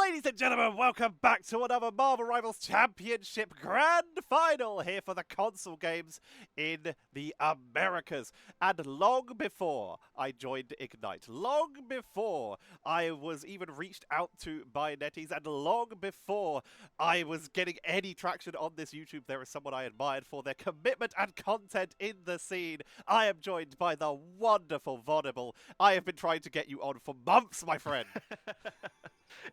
Ladies and gentlemen, welcome back to another Marvel Rivals Championship Grand Final here for the console games in the Americas. And long before I joined Ignite, long before I was even reached out to by Netties, and long before I was getting any traction on this YouTube, there is someone I admired for their commitment and content in the scene. I am joined by the wonderful Vodible. I have been trying to get you on for months, my friend.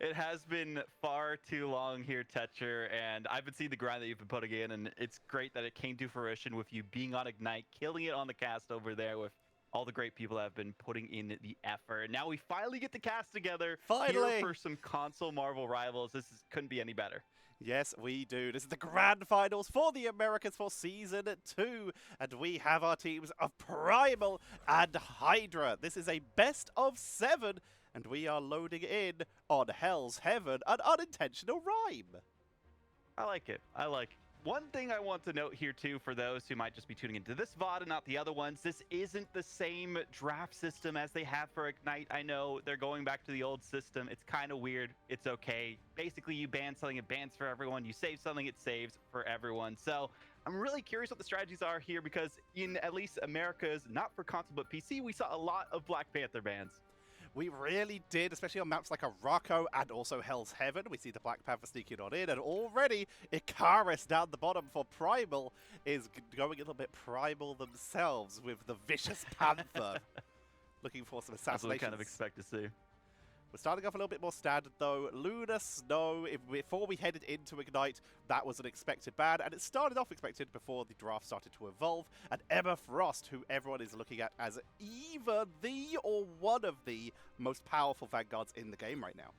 It has been far too long here, Tetcher, and I've been seeing the grind that you've been putting in, and it's great that it came to fruition with you being on Ignite, killing it on the cast over there with all the great people that have been putting in the effort. Now we finally get the cast together Finally! here for some console Marvel Rivals. Couldn't be any better. Yes, we do. This is the grand finals for the Americas for Season 2. And we have our teams of Primal and Hydra. This is a best of 7. And we are loading in on Hell's Heaven, an unintentional rhyme. I like it. I like it. One thing I want to note here, too, for those who might just be tuning into this VOD and not the other ones, this isn't the same draft system as they have for Ignite. I know they're going back to the old system. It's kind of weird. It's okay. Basically, you ban something, it bans for everyone. You save something, it saves for everyone. So I'm really curious what the strategies are here because in at least America's, not for console but PC, we saw a lot of Black Panther bans. We really did, especially on maps like Araco and also Hell's Heaven. We see the Black Panther sneaking on in, and already Enquiries down the bottom for Primal is going a little bit primal themselves with the Vicious Panther. Looking for some assassinations. That's what we kind of expect to see. We're starting off a little bit more standard, though. Lunar Snow, before we headed into Ignite, that was an expected ban, and it started off expected before the draft started to evolve. And Emma Frost, who everyone is looking at as either the or one of the most powerful Vanguards in the game right now.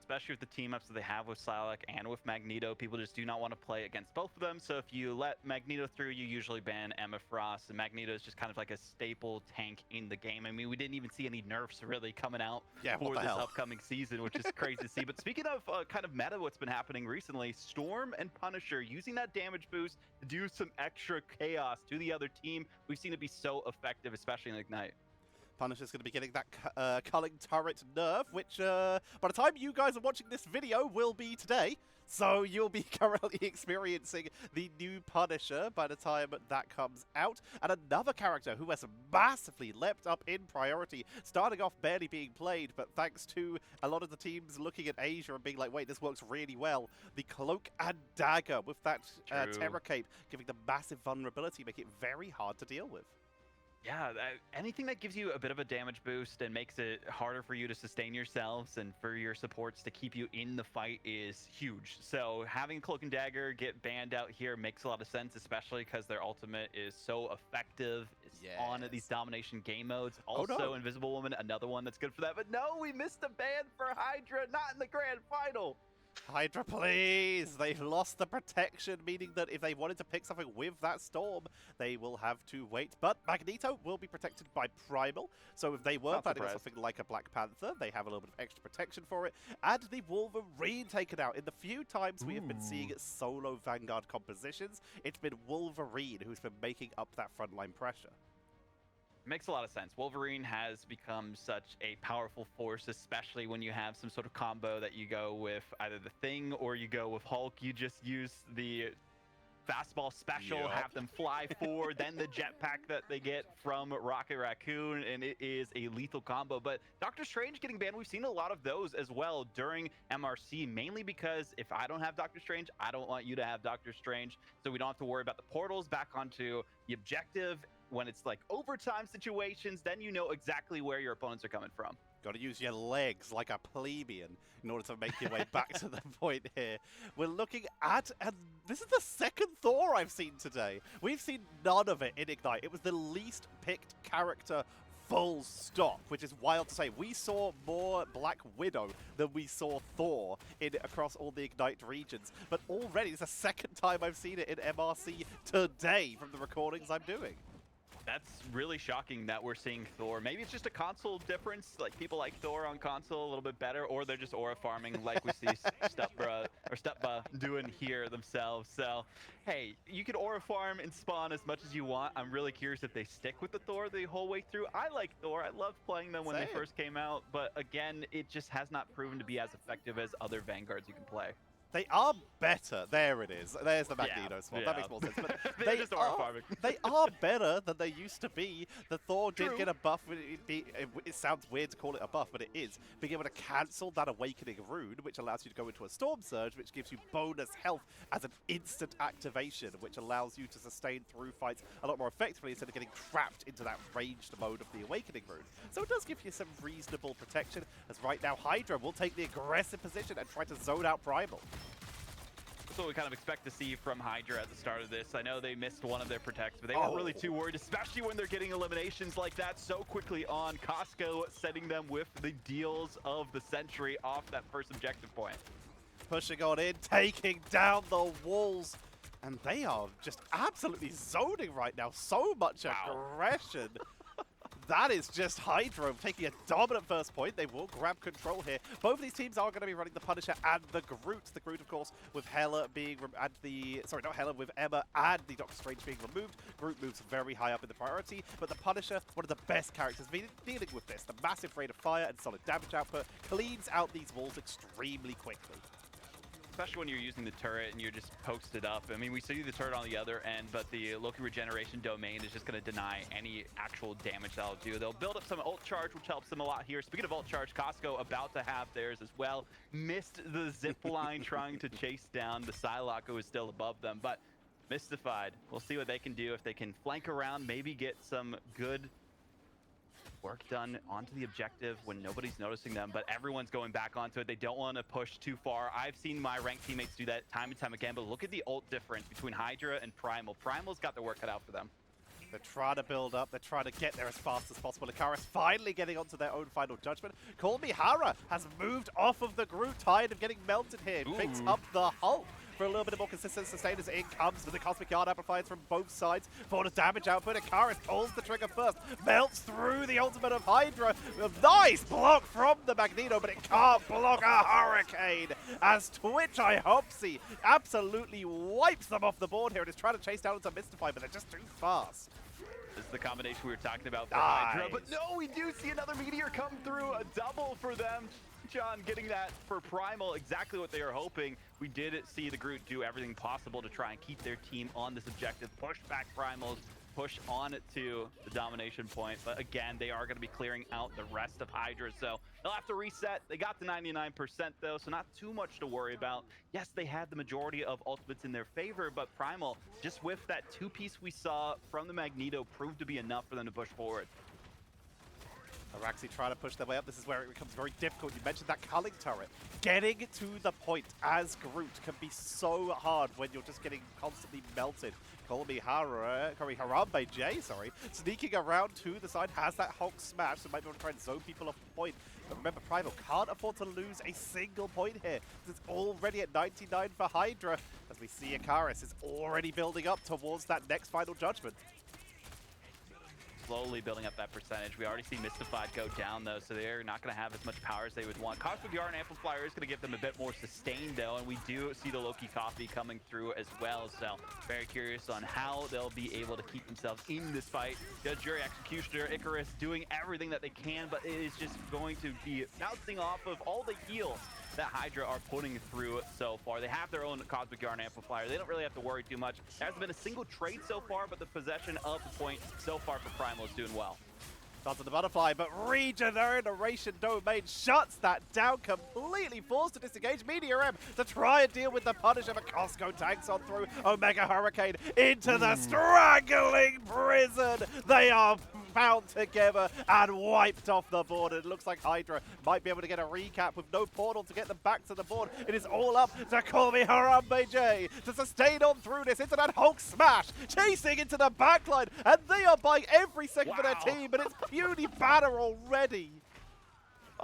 Especially with the team-ups that they have with Psylocke and with Magneto, people just do not want to play against both of them. So if you let Magneto through, you usually ban Emma Frost. And Magneto is just kind of like a staple tank in the game. I mean, we didn't even see any nerfs really coming out for this upcoming season, which is crazy to see. But speaking of kind of meta, what's been happening recently, Storm and Punisher using that damage boost to do some extra chaos to the other team. We've seen it be so effective, especially in Ignite. Punisher's going to be getting that culling turret nerf, which by the time you guys are watching this video will be today. So you'll be currently experiencing the new Punisher by the time that comes out. And another character who has massively leapt up in priority, starting off barely being played, but thanks to a lot of the teams looking at Asia and being like, wait, this works really well. The Cloak and Dagger with that Terror Cape giving them massive vulnerability, making it very hard to deal with. Yeah, anything that gives you a bit of a damage boost and makes it harder for you to sustain yourselves and for your supports to keep you in the fight is huge. So having Cloak and Dagger get banned out here makes a lot of sense, especially because their ultimate is so effective on these domination game modes. Also, Invisible Woman, another one that's good for that. But no, we missed a ban for Hydra, not in the grand final. Hydra, please! They've lost the protection, meaning that if they wanted to pick something with that Storm, they will have to wait. But Magneto will be protected by Primal, so if they were planning on something like a Black Panther, they have a little bit of extra protection for it. And the Wolverine taken out. In the few times we have been seeing solo Vanguard compositions, it's been Wolverine who's been making up that frontline pressure. Makes a lot of sense. Wolverine has become such a powerful force, especially when you have some sort of combo that you go with either the Thing or you go with Hulk. You just use the fastball special, have them fly forward, then the jetpack that they get from Rocket Raccoon, and it is a lethal combo. But Doctor Strange getting banned, we've seen a lot of those as well during MRC, mainly because if I don't have Doctor Strange, I don't want you to have Doctor Strange, so we don't have to worry about the portals back onto the objective. When it's like overtime situations, then you know exactly where your opponents are coming from. Got to use your legs like a plebeian in order to make your way back to the point here. We're looking at, and this is the second Thor I've seen today. We've seen none of it in Ignite. It was the least picked character full stop, which is wild to say. We saw more Black Widow than we saw Thor across all the Ignite regions. But already, it's the second time I've seen it in MRC today from the recordings I'm doing. That's really shocking that we're seeing Thor. Maybe it's just a console difference. Like, people like Thor on console a little bit better, or they're just aura farming like we see Stepba doing here themselves. So, hey, you can aura farm and spawn as much as you want. I'm really curious if they stick with the Thor the whole way through. I like Thor. I loved playing them when they first came out, but again, it just has not proven to be as effective as other Vanguards you can play. They are better. There it is. There's the Magneto swap. That makes more sense. But they are better than they used to be. The Thor did get a buff. It sounds weird to call it a buff, but it is. Being able to cancel that Awakening Rune, which allows you to go into a Storm Surge, which gives you bonus health as an instant activation, which allows you to sustain through fights a lot more effectively instead of getting trapped into that ranged mode of the Awakening Rune. So it does give you some reasonable protection, as right now Hydra will take the aggressive position and try to zone out Primal. That's what we kind of expect to see from Hydra at the start of this. I know they missed one of their protects, but they weren't really too worried, especially when they're getting eliminations like that so quickly on. Costco setting them with the deals of the century off that first objective point. Pushing on in, taking down the walls. And they are just absolutely zoning right now. So much aggression. That is just Hydrą taking a dominant first point. They will grab control here. Both of these teams are going to be running the Punisher and the Groot. The Groot, of course, with Hela being with Emma and the Doctor Strange being removed. Groot moves very high up in the priority, but the Punisher, one of the best characters dealing with this. The massive rate of fire and solid damage output cleans out these walls extremely quickly. Especially when you're using the turret and you're just posted up. I mean, we see the turret on the other end, but the Loki regeneration domain is just going to deny any actual damage that'll do. They'll build up some ult charge, which helps them a lot here. Speaking of ult charge, Costco about to have theirs as well. Missed the zip line trying to chase down the Psylocke, who is still above them, but mystified. We'll see what they can do if they can flank around, maybe get some good work done onto the objective when nobody's noticing them, but everyone's going back onto it. They don't want to push too far. I've seen my ranked teammates do that time and time again, but look at the ult difference between Hydra and Primal. Primal's got their work cut out for them. They're trying to build up. They're trying to get there as fast as possible. Enquiries finally getting onto their own final judgment. Call Me Hara has moved off of the Groot, tired of getting melted here. Picks up the Hulk for a little bit more consistent sustain as in comes with the Cosmic Yard amplifiers from both sides for the damage output. Enquiries pulls the trigger first, melts through the ultimate of Hydra. A nice block from the Magneto, but it can't block a Hurricane as Twitch Ihopsy absolutely wipes them off the board here and is trying to chase down into Mystify, but they're just too fast. This is the combination we were talking about for Hydra, but no, we do see another Meteor come through, a double for them. John getting that for Primal, exactly what they are hoping. We did see the Groot do everything possible to try and keep their team on this objective, push back Primals, push on to the domination point, but again, they are going to be clearing out the rest of Hydra, so they'll have to reset. They got the 99% though, so not too much to worry about. Yes, they had the majority of ultimates in their favor, but Primal, just with that two-piece we saw from the Magneto, proved to be enough for them to push forward. Araxi trying to push their way up. This is where it becomes very difficult. You mentioned that culling turret. Getting to the point as Groot can be so hard when you're just getting constantly melted. Call Me Harambe J, sneaking around to the side, has that Hulk smash, so might be able to try and zone people off the point. But remember, Primal can't afford to lose a single point here. It's already at 99 for Hydra, as we see Enquiries is already building up towards that next final judgment. Slowly building up that percentage. We already see Mystified go down though, so they're not going to have as much power as they would want. Cosmic Yarn Amplifier is going to give them a bit more sustain though, and we do see the Loki Coffee coming through as well, so very curious on how they'll be able to keep themselves in this fight. Judge, Jury, Executioner, Icarus doing everything that they can, but it is just going to be bouncing off of all the heals that Hydra are putting through so far. They have their own Cosmic Yarn Amplifier. They don't really have to worry too much. There hasn't been a single trade so far, but the possession of the point so far for Primal is doing well. Starts on the butterfly, but Regeneration Domain shuts that down completely, forced to disengage Meteor M to try and deal with the Punisher, but Costco tanks on through. Omega Hurricane into the strangling prison. They are bound together and wiped off the board. It looks like Hydra might be able to get a recap with no portal to get them back to the board. It is all up to Call Me Harambe J to sustain on through this into that Hulk smash, chasing into the backline, and they are buying every second for their team, but it's puny banner already.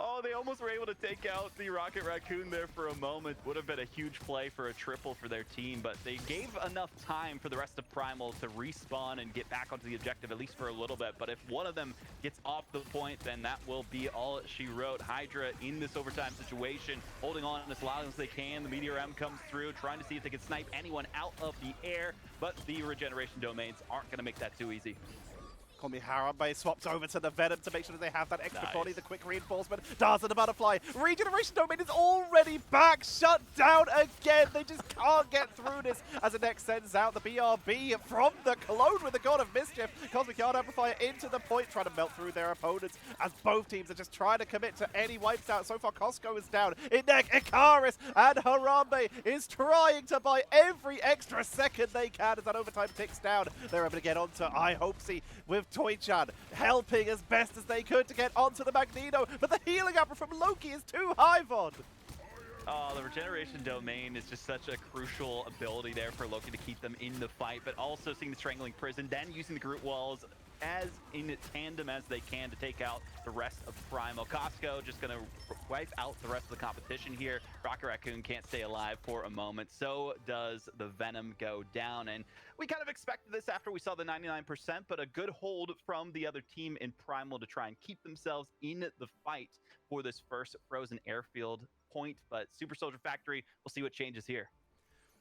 Oh, they almost were able to take out the Rocket Raccoon there for a moment. Would have been a huge play for a triple for their team, but they gave enough time for the rest of Primal to respawn and get back onto the objective, at least for a little bit. But if one of them gets off the point, then that will be all she wrote. Hydra in this overtime situation, holding on as long as they can. The Meteor M comes through, trying to see if they can snipe anyone out of the air, but the regeneration domains aren't going to make that too easy. Call me Harambe swaps over to the Venom to make sure that they have that extra Nice. body, the quick reinforcement. Darts and the Butterfly. Regeneration Domain is already back, shut down again. They just can't get through this as the next sends out the BRB from the Clone with the God of Mischief. Cosmic Yard Amplifier into the point, trying to melt through their opponents as both teams are just trying to commit to any wipes out. So far, Costco is down. In neck, Enquiries and Harambe is trying to buy every extra second they can as that overtime ticks down. They're able to get onto I Hopesy with Toy-chan helping as best as they could to get onto the Magneto, but the healing upper from Loki is too high, Vod. Oh, the regeneration domain is just such a crucial ability there for Loki to keep them in the fight, but also seeing the strangling prison, then using the Groot walls as in tandem as they can to take out the rest of Primal. Costco just going to wipe out the rest of the competition here. Rocket Raccoon can't stay alive for a moment. So does the Venom go down. And we kind of expected this after we saw the 99%, but a good hold from the other team in Primal to try and keep themselves in the fight for this first Frozen Airfield point. But Super Soldier Factory, we'll see what changes here.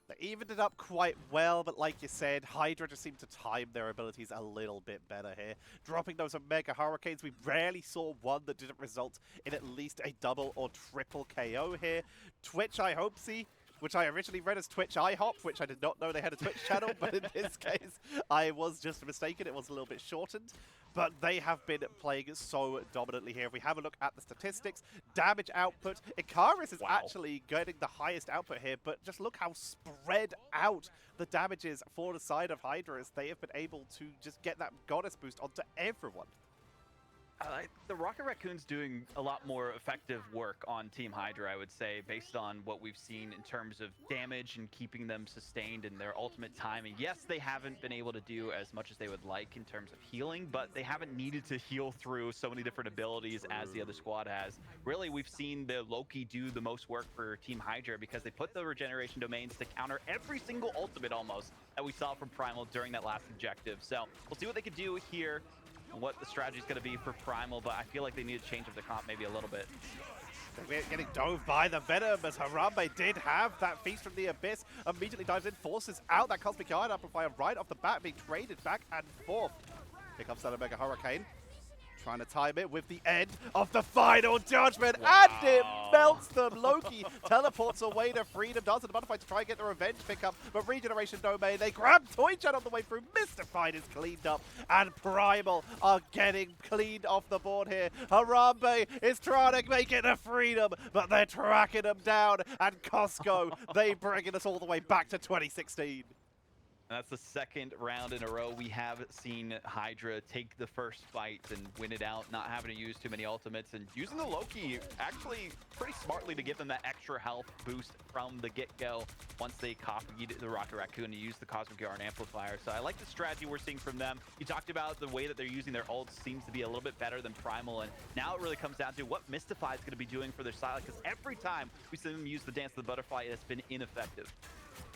They evened it up quite well, but like you said, Hydra just seemed to time their abilities a little bit better here. Dropping those Omega Hurricanes, we rarely saw one that didn't result in at least a double or triple KO here. Twitch I Hopesy, which I originally read as Twitch IHOP, which I did not know they had a Twitch channel, but in this case, I was just mistaken. It was a little bit shortened. But they have been playing so dominantly here. If we have a look at the statistics, damage output, Enquiries is actually getting the highest output here, but just look how spread out the damage is for the side of Hydra as they have been able to just get that Goddess boost onto everyone. The Rocket Raccoon's doing a lot more effective work on Team Hydra, I would say, based on what we've seen in terms of damage and keeping them sustained in their ultimate timing. Yes, they haven't been able to do as much as they would like in terms of healing, but they haven't needed to heal through so many different abilities as the other squad has. Really, we've seen the Loki do the most work for Team Hydra because they put the regeneration domains to counter every single ultimate almost that we saw from Primal during that last objective. So we'll see what they can do here, what the strategy is going to be for Primal, but I feel like they need to change up the comp maybe a little bit. They're getting dove by the Venom as Harambe did have that Feast from the Abyss. Immediately dives in, forces out that Cosmic Yard Amplifier right off the bat, being traded back and forth. Here comes that Omega Hurricane. Trying to time it with the end of the final judgment, and it melts them. Loki teleports away to freedom, does the Butterfly to try and get the revenge pickup, but regeneration domain, they grab Toy-chan on the way through. Mystified is cleaned up, and Primal are getting cleaned off the board here. Harambe is trying to make it to freedom, but they're tracking them down, and Costco, they bringing us all the way back to 2016. That's the second round in a row we have seen Hydra take the first fight and win it out, not having to use too many ultimates, and using the Loki actually pretty smartly to give them that extra health boost from the get-go once they copied the Rocket Raccoon and used the Cosmic Yard Amplifier. So I like the strategy we're seeing from them. You talked about the way that they're using their ults seems to be a little bit better than Primal, and now it really comes down to what Mystify is going to be doing for their side, because every time we see them use the Dance of the Butterfly, it has been ineffective.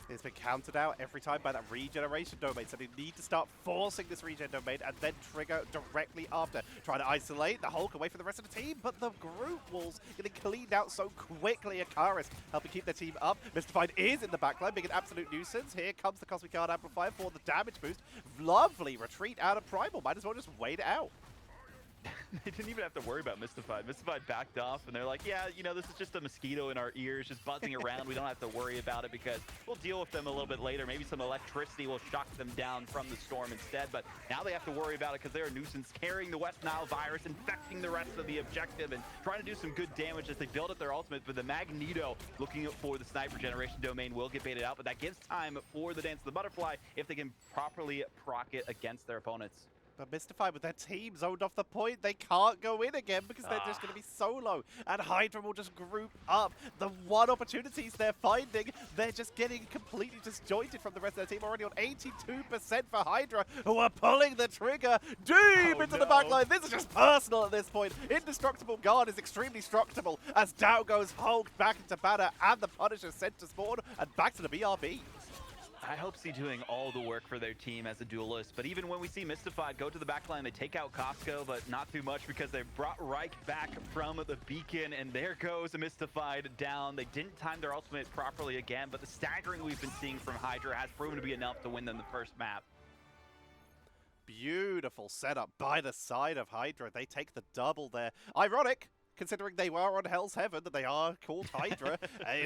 It's been countered out every time by that regeneration domain, so they need to start forcing this regen domain and then trigger directly after. Trying to isolate the Hulk away from the rest of the team, but the group walls getting cleaned out so quickly. Enquiries helping keep their team up. Mystified is in the backline, being an absolute nuisance. Here comes the Cosmic Yard Amplifier for the damage boost. Lovely retreat out of Primal. Might as well just wait it out. They didn't even have to worry about Mystified. Mystified backed off, and they're like, yeah, you know, this is just a mosquito in our ears, just buzzing around. We don't have to worry about it because we'll deal with them a little bit later. Maybe some electricity will shock them down from the storm instead, but now they have to worry about it because they're a nuisance carrying the West Nile virus, infecting the rest of the objective, and trying to do some good damage as they build up their ultimate. But the Magneto looking for the sniper generation domain will get baited out, but that gives time for the Dance of the Butterfly if they can properly proc it against their opponents. But Mystified with their team zoned off the point, they can't go in again because they're just going to be solo. And Hydra will just group up. The one opportunities they're finding, they're just getting completely disjointed from the rest of their team. Already on 82% for Hydra, who are pulling the trigger deep into the backline. This is just personal at this point. Indestructible Guard is extremely structable as down goes Hulk back into banner and the Punisher sent to spawn and back to the BRB. I hope see doing all the work for their team as a duelist, but even when we see Mystified go to the backline, they take out Costco, but not too much because they brought Reich back from the beacon, and there goes a Mystified down. They didn't time their ultimate properly again, but the staggering we've been seeing from Hydra has proven to be enough to win them the first map. Beautiful setup by the side of Hydra. They take the double there. Ironic, considering they were on Hell's Heaven, that they are called Hydra.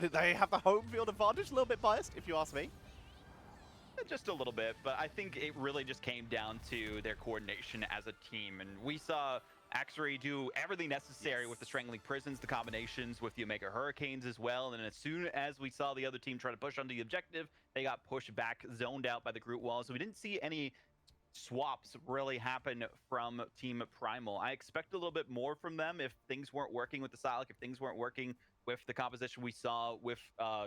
They have the home field advantage, a little bit biased, if you ask me. Just a little bit, but I think it really just came down to their coordination as a team. And we saw Enquiries do everything necessary with the Strangling Prisons, the combinations with the Omega Hurricanes as well. And as soon as we saw the other team try to push onto the objective, they got pushed back, zoned out by the group wall. So we didn't see any swaps really happen from Team Primal. I expect a little bit more from them if things weren't working with the Sylas, if things weren't working with the composition we saw with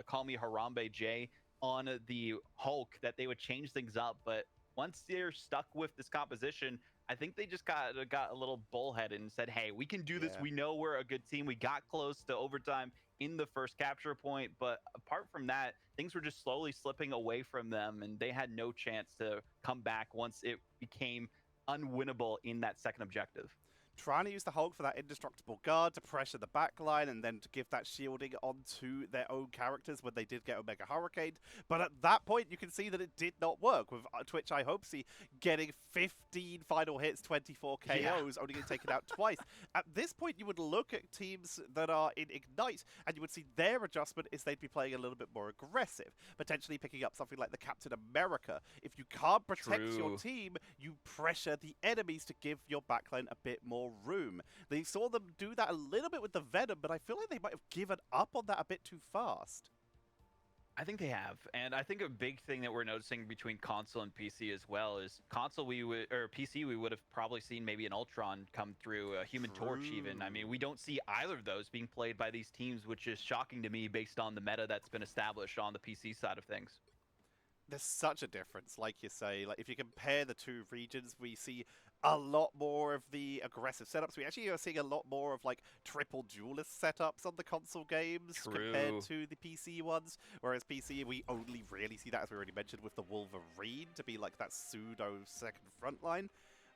Call Me Harambe J on the Hulk, that they would change things up. But once they're stuck with this composition, I think they just got a little bullheaded and said, hey, we can do this. We know we're a good team. We got close to overtime in the first capture point, but apart from that, things were just slowly slipping away from them, and they had no chance to come back once it became unwinnable in that second objective. Trying to use the Hulk for that Indestructible Guard to pressure the backline and then to give that shielding onto their own characters when they did get Omega Hurricane. But at that point, you can see that it did not work, with Twitch I Hope See getting 15 final hits, 24 KOs, only getting taken out twice. At this point, you would look at teams that are in Ignite, and you would see their adjustment is they'd be playing a little bit more aggressive, potentially picking up something like the Captain America. If you can't protect your team, you pressure the enemies to give your backline a bit more room. They saw them do that a little bit with the Venom, but I feel like they might have given up on that a bit too fast. I think they have, and I think a big thing that we're noticing between console and PC as well is console PC we would have probably seen maybe an Ultron come through, a Human Torch even. I mean, we don't see either of those being played by these teams, which is shocking to me based on the meta that's been established on the PC side of things. There's such a difference, like you say. Like, if you compare the two regions, we see a lot more of the aggressive setups. We actually are seeing a lot more of like triple duelist setups on the console games compared to the PC ones. Whereas PC, we only really see that, as we already mentioned, with the Wolverine to be like that pseudo second front line.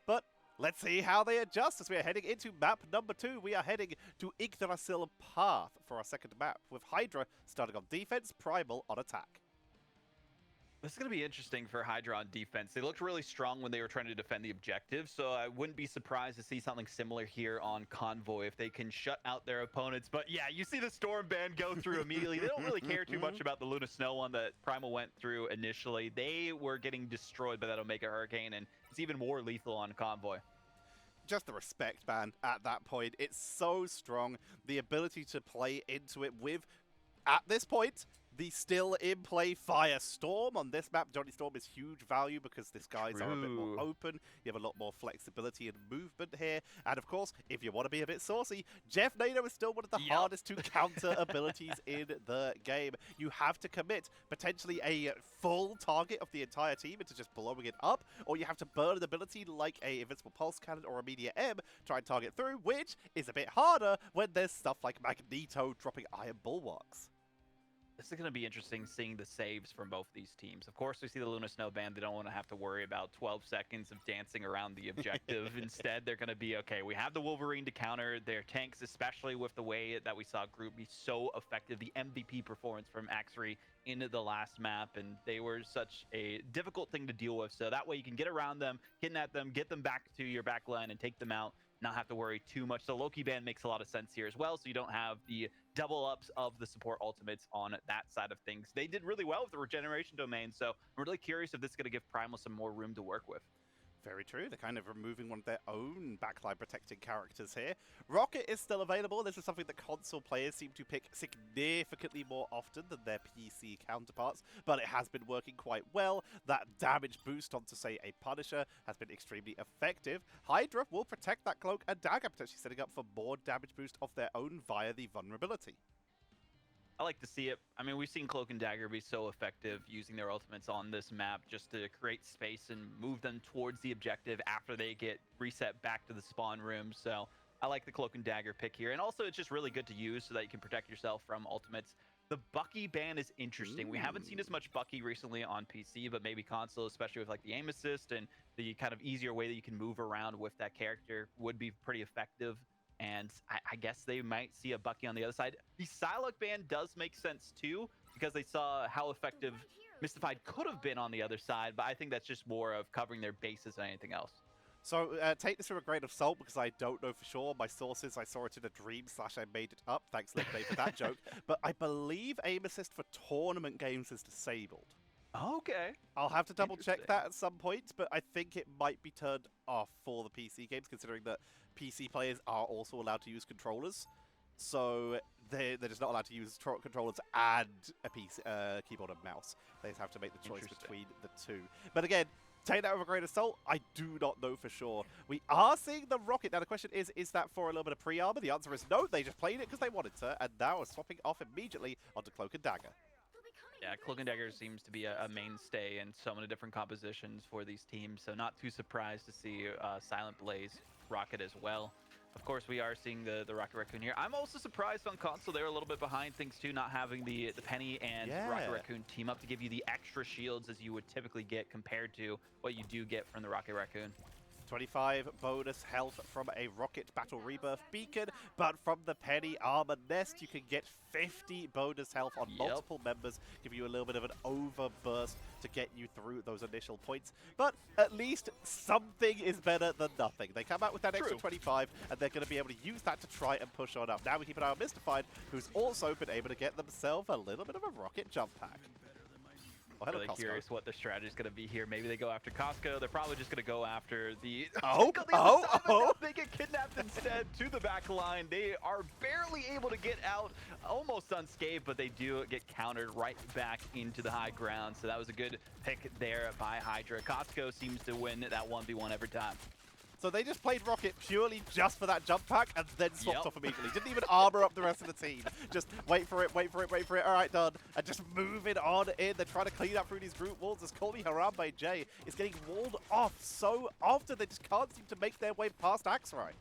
But let's see how they adjust as we are heading into map number 2. We are heading to Yggdrasill Path for our second map, with Hydra starting on defense, Primal on attack. This is going to be interesting for Hydra on defense. They looked really strong when they were trying to defend the objective, so I wouldn't be surprised to see something similar here on Convoy if they can shut out their opponents. But yeah, you see the Storm Band go through immediately. They don't really care too much about the Luna Snow one that Primal went through initially. They were getting destroyed by that Omega Hurricane, and it's even more lethal on Convoy. Just the respect ban at that point. It's so strong. The ability to play into it with, at this point, the still in play Firestorm on this map. Johnny Storm is huge value because the skies are a bit more open. You have a lot more flexibility and movement here. And of course, if you want to be a bit saucy, Jeff Nader is still one of the hardest to counter abilities in the game. You have to commit potentially a full target of the entire team into just blowing it up, or you have to burn an ability like a Invincible Pulse Cannon or a Media M, try and target through, which is a bit harder when there's stuff like Magneto dropping Iron Bulwarks. This is going to be interesting seeing the saves from both these teams. Of course, we see the Luna Snow Band. They don't want to have to worry about 12 seconds of dancing around the objective. Instead, they're going to be, okay, we have the Wolverine to counter their tanks, especially with the way that we saw Group be so effective. The MVP performance from Enquiries in the last map, and they were such a difficult thing to deal with. So that way you can get around them, kidnap them, get them back to your back line, and take them out. Not have to worry too much. The Loki Band makes a lot of sense here as well, so you don't have the double ups of the support ultimates on that side of things. They did really well with the regeneration domain, so I'm really curious if this is going to give Primal some more room to work with. Very true. They're kind of removing one of their own backline protecting characters here. Rocket is still available. This is something that console players seem to pick significantly more often than their PC counterparts, but it has been working quite well. That damage boost onto, say, a Punisher has been extremely effective. Hydra will protect that Cloak and Dagger, potentially setting up for more damage boost of their own via the vulnerability. I like to see it. I mean, we've seen Cloak and Dagger be so effective using their ultimates on this map just to create space and move them towards the objective after they get reset back to the spawn room. So I like the Cloak and Dagger pick here. And also, it's just really good to use so that you can protect yourself from ultimates. The Bucky ban is interesting. We haven't seen as much Bucky recently on PC, but maybe console, especially with like the aim assist and the kind of easier way that you can move around with that character, would be pretty effective. And I guess they might see a Bucky on the other side. The Psylocke ban does make sense too, because they saw how effective Mystified could have been on the other side, but I think that's just more of covering their bases than anything else. So take this with a grain of salt, because I don't know for sure. My sources, I saw it in a dream / I made it up. Thanks, Liv Day, for that joke. But I believe aim assist for tournament games is disabled. Okay. I'll have to double check that at some point, but I think it might be turned off for the PC games, considering that PC players are also allowed to use controllers. So they're just not allowed to use controllers and a PC, keyboard and mouse. They just have to make the choice between the two. But again, take that with a grain of salt. I do not know for sure. We are seeing the Rocket. Now the question is that for a little bit of pre-armor? The answer is no. They just played it because they wanted to, and now are swapping off immediately onto Cloak and Dagger. Yeah, Cloak and Dagger seems to be a mainstay in so many different compositions for these teams, so not too surprised to see Silent Blaze Rocket as well. Of course, we are seeing the Rocket Raccoon here. I'm also surprised on console they're a little bit behind things too, not having the Penny and Rocket Raccoon team up to give you the extra shields as you would typically get compared to what you do get from the Rocket Raccoon. 25 bonus health from a Rocket Battle Rebirth Beacon, but from the Penny Armor Nest, you can get 50 bonus health on multiple members, give you a little bit of an overburst to get you through those initial points. But at least something is better than nothing. They come out with that extra 25, and they're going to be able to use that to try and push on up. Now we keep an eye on Mystified, who's also been able to get themselves a little bit of a rocket jump pack. I'm really curious what the strategy is going to be here. Maybe they go after Costco. They're probably just going to go after the... They get kidnapped instead to the back line. They are barely able to get out, almost unscathed, but they do get countered right back into the high ground. So that was a good pick there by Hydra. Costco seems to win that 1v1 every time. So they just played Rocket purely just for that jump pack and then swapped off immediately. Didn't even armor up the rest of the team. Just wait for it, wait for it, wait for it. All right, done. And just moving on in. They're trying to clean up through these group walls as Call Me Harambe J is getting walled off so often they just can't seem to make their way past Axrai.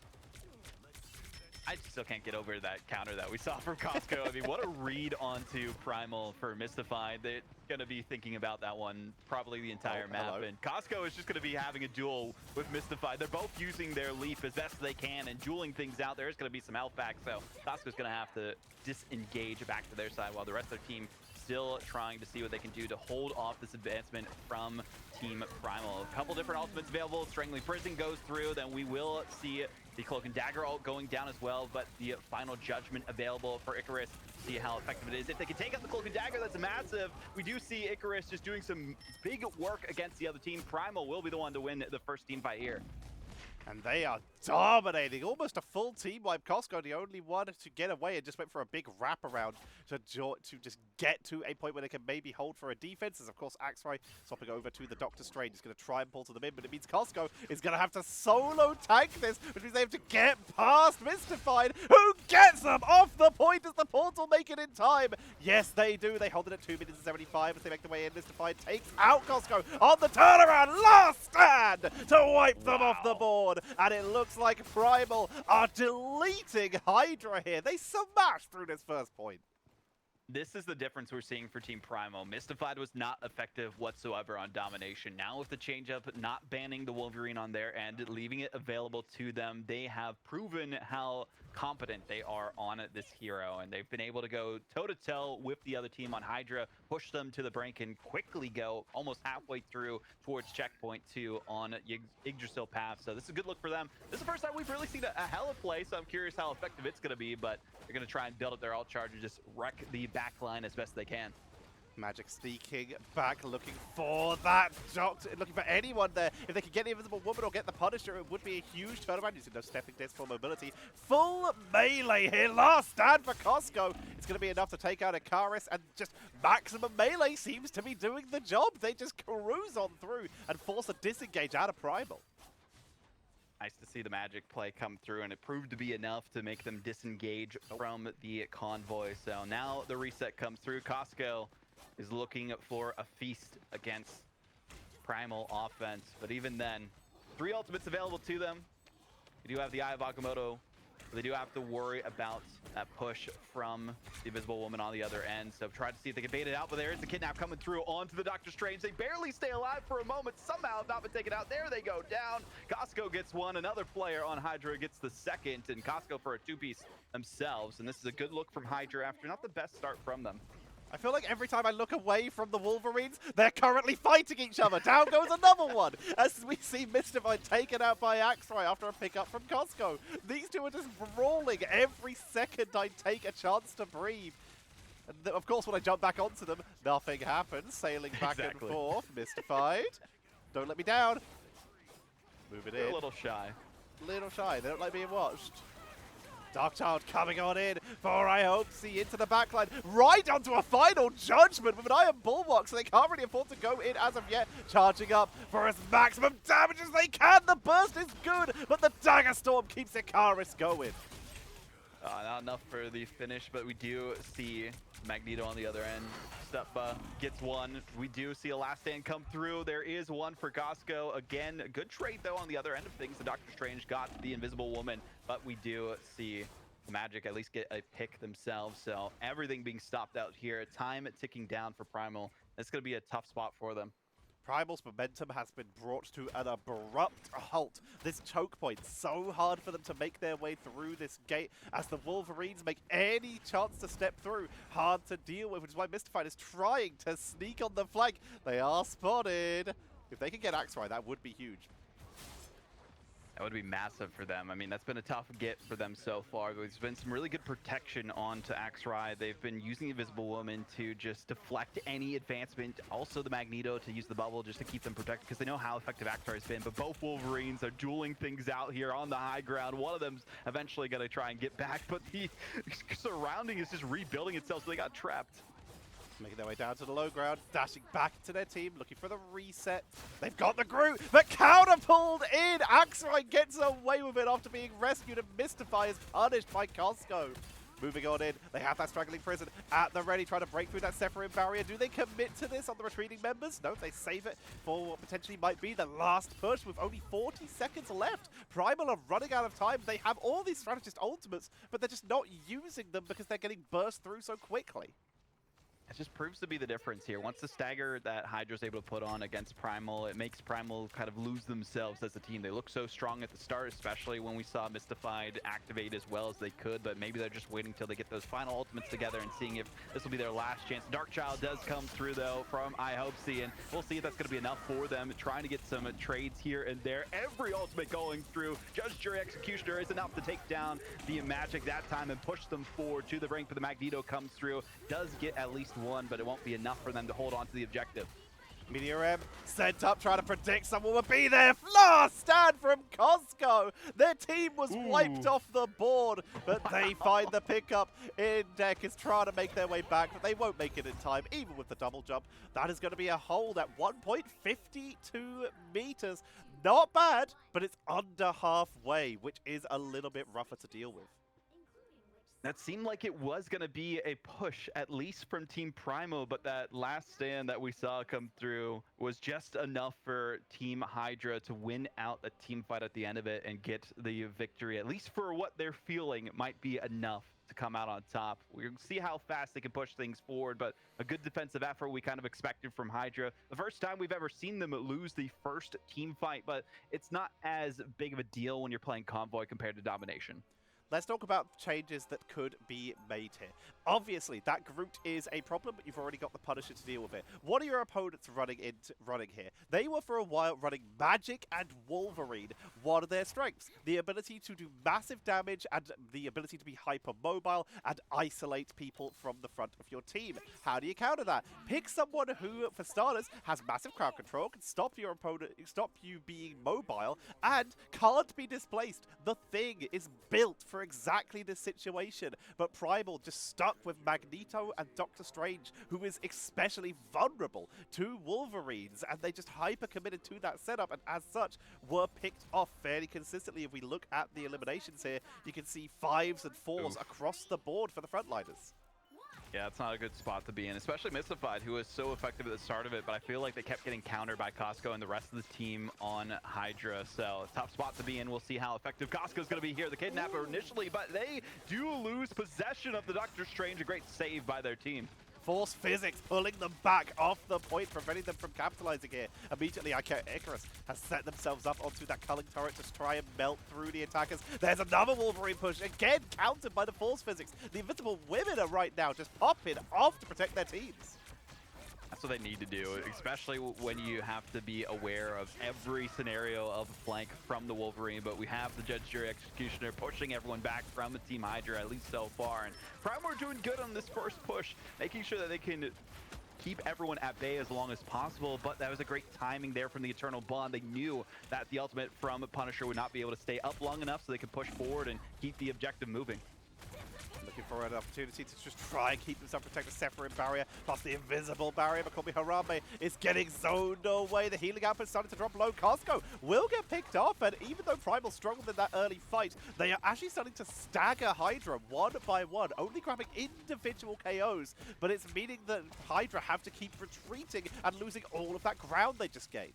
I still can't get over that counter that we saw from Costco. I mean, what a read onto Primal for Mystified. They're going to be thinking about that one probably the entire map. And Costco is just going to be having a duel with Mystified. They're both using their leap as best they can and dueling things out. There's going to be some health back, so Costco's going to have to disengage back to their side while the rest of their team still trying to see what they can do to hold off this advancement from Team Primal. A couple different ultimates available. Strangling Prison goes through, then we will see the Cloak and Dagger ult going down as well, but the final judgment available for Icarus. See how effective it is. If they can take out the Cloak and Dagger, that's massive. We do see Icarus just doing some big work against the other team. Primal will be the one to win the first team fight here. And they are dominating. Almost a full team wipe. Costco, the only one to get away, and just went for a big wraparound to just get to a point where they can maybe hold for a defense. As of course, Axrai swapping over to the Doctor Strange. He's going to try and pull to them in, but it means Costco is going to have to solo tank this, which means they have to get past Mystified, who gets them off the point. Does the portal make it in time? Yes, they do. They hold it at 2 minutes and 75 as they make their way in. Mystified takes out Costco on the turnaround. Last stand to wipe them off the board. And it looks like Primal are deleting Hydra here. They smashed through this first point. This is the difference we're seeing for Team Primal. Mystified was not effective whatsoever on domination. Now with the change-up, not banning the Wolverine on their end, leaving it available to them, they have proven how competent they are on this hero, and they've been able to go toe-to-toe with the other team on Hydra, push them to the brink, and quickly go almost halfway through towards checkpoint 2 on Yggdrasill path. So this is a good look for them. This is the first time we've really seen a hell of play, so I'm curious how effective it's going to be, but they're going to try and build up their ult charge and just wreck the back line as best they can. Magic sneaking back, looking for that doctor, looking for anyone there. If they could get the Invisible Woman or get the Punisher, it would be a huge turnaround using no stepping disc for mobility. Full melee here, last stand for Costco. It's going to be enough to take out Enquiries, and just maximum melee seems to be doing the job. They just cruise on through and force a disengage out of Primal. Nice to see the Magic play come through, and it proved to be enough to make them disengage from the convoy. So now the reset comes through. Costco is looking for a feast against Primal offense. But even then, 3 ultimates available to them. We do have the Eye of Agamotto, but they do have to worry about that push from the Invisible Woman on the other end. So try to see if they can bait it out, but there is the kidnap coming through onto the Doctor Strange. They barely stay alive for a moment. Somehow have not been taken out. There they go down. Costco gets one. Another player on Hydra gets the second, and Costco for a 2-piece themselves. And this is a good look from Hydra after not the best start from them. I feel like every time I look away from the Wolverines, they're currently fighting each other. Down goes another one, as we see Mystified taken out by Axrai after a pickup from Costco. These two are just brawling. Every second I take a chance to breathe. And of course, when I jump back onto them, nothing happens. Sailing back and forth. Mystified. Don't let me down. Move it in. A little shy. Little shy. They don't like being watched. Darkchild coming on in for I hope see into the backline, right onto a final judgment with an Iron Bulwark, so they can't really afford to go in as of yet. Charging up for as maximum damage as they can. The burst is good, but the Dagger Storm keeps Enquiries going. Not enough for the finish, but we do see Magneto on the other end. Steppa gets one. We do see a last stand come through. There is one for Costco. Again, a good trade, though, on the other end of things. The Doctor Strange got the Invisible Woman, but we do see Magic at least get a pick themselves. So everything being stopped out here. Time ticking down for Primal. It's going to be a tough spot for them. Primal's momentum has been brought to an abrupt halt. This choke point, so hard for them to make their way through this gate as the Wolverines make any chance to step through. Hard to deal with, which is why Mystified is trying to sneak on the flank. They are spotted. If they can get Axrai, that would be huge. That would be massive for them. I mean, that's been a tough get for them so far. There's been some really good protection onto Axrai. They've been using the Invisible Woman to just deflect any advancement. Also the Magneto to use the bubble just to keep them protected, because they know how effective Axrai has been. But both Wolverines are dueling things out here on the high ground. One of them's eventually going to try and get back, but the surrounding is just rebuilding itself, so they got trapped. Making their way down to the low ground, dashing back to their team, looking for the reset. They've got the Groot, but counter-pulled in! Axrai gets away with it after being rescued, and Mystify is punished by Costco. Moving on in, they have that straggling prison at the ready, trying to break through that Sephiroth barrier. Do they commit to this on the retreating members? No, they save it for what potentially might be the last push with only 40 seconds left. Primal are running out of time. They have all these strategist ultimates, but they're just not using them because they're getting burst through so quickly. It just proves to be the difference here. Once the stagger that Hydra's able to put on against Primal, it makes Primal kind of lose themselves as a team. They look so strong at the start, especially when we saw Mystified activate as well as they could, but maybe they're just waiting till they get those final ultimates together and seeing if this will be their last chance. Darkchild does come through, though, from IHopesy, and we'll see if that's going to be enough for them. Trying to get some trades here and there. Every ultimate going through. Judge, Jury, Executioner is enough to take down the Magic that time and push them forward to the brink, but the Magneto comes through. Does get at least one, but it won't be enough for them to hold on to the objective. Meteor M sent up, trying to predict someone would be there. Last stand from Costco. Their team was wiped off the board, but they find the pickup. Deck is trying to make their way back, but they won't make it in time, even with the double jump. That is going to be a hold at 1.52 meters. Not bad, but it's under halfway, which is a little bit rougher to deal with. That seemed like it was going to be a push, at least from Team Primal, but that last stand that we saw come through was just enough for Team Hydra to win out a team fight at the end of it and get the victory. At least for what they're feeling, it might be enough to come out on top. We'll see how fast they can push things forward, but a good defensive effort we kind of expected from Hydra. The first time we've ever seen them lose the first team fight, but it's not as big of a deal when you're playing Convoy compared to Domination. let's talk about changes that could be made here. Obviously, that Groot is a problem, but you've already got the Punisher to deal with it. What are your opponents running here? They were for a while running Magic and Wolverine. What are their strengths? The ability to do massive damage and the ability to be hypermobile and isolate people from the front of your team. How do you counter that? Pick someone who, for starters, has massive crowd control, can stop your opponent, stop you being mobile, and can't be displaced. The Thing is built for exactly this situation, but Primal just stuck with Magneto and Doctor Strange, who is especially vulnerable to Wolverines, and they just hyper committed to that setup, and as such were picked off fairly consistently. If we look at the eliminations here, you can see 5s and 4s across the board for the frontliners. Yeah, it's not a good spot to be in, especially Mystified, who was so effective at the start of it, but I feel like they kept getting countered by Costco and the rest of the team on Hydra. So, tough spot to be in. We'll see how effective Costco's going to be here. The kidnapper initially, but they do lose possession of the Doctor Strange. A great save by their team. Force physics pulling them back off the point, preventing them from capitalizing here. Immediately, Icarus has set themselves up onto that culling turret to try and melt through the attackers. There's another Wolverine push, again countered by the force physics. The Invisible Women are right now just popping off to protect their teams. That's what they need to do, especially when you have to be aware of every scenario of a flank from the Wolverine. But we have the Judge, Jury, Executioner pushing everyone back from the Team Hydra, at least so far. And Primal are doing good on this first push, making sure that they can keep everyone at bay as long as possible. But that was a great timing there from the Eternal Bond. They knew that the ultimate from Punisher would not be able to stay up long enough so they could push forward and keep the objective moving. Looking for an opportunity to just try and keep themselves protect the Sephiroth barrier, plus the invisible barrier. Makomi Harambe is getting zoned away. The healing output starting to drop low. Costco will get picked off, and even though Primal struggled in that early fight, they are actually starting to stagger Hydra one by one, only grabbing individual KOs, but it's meaning that Hydra have to keep retreating and losing all of that ground they just gained.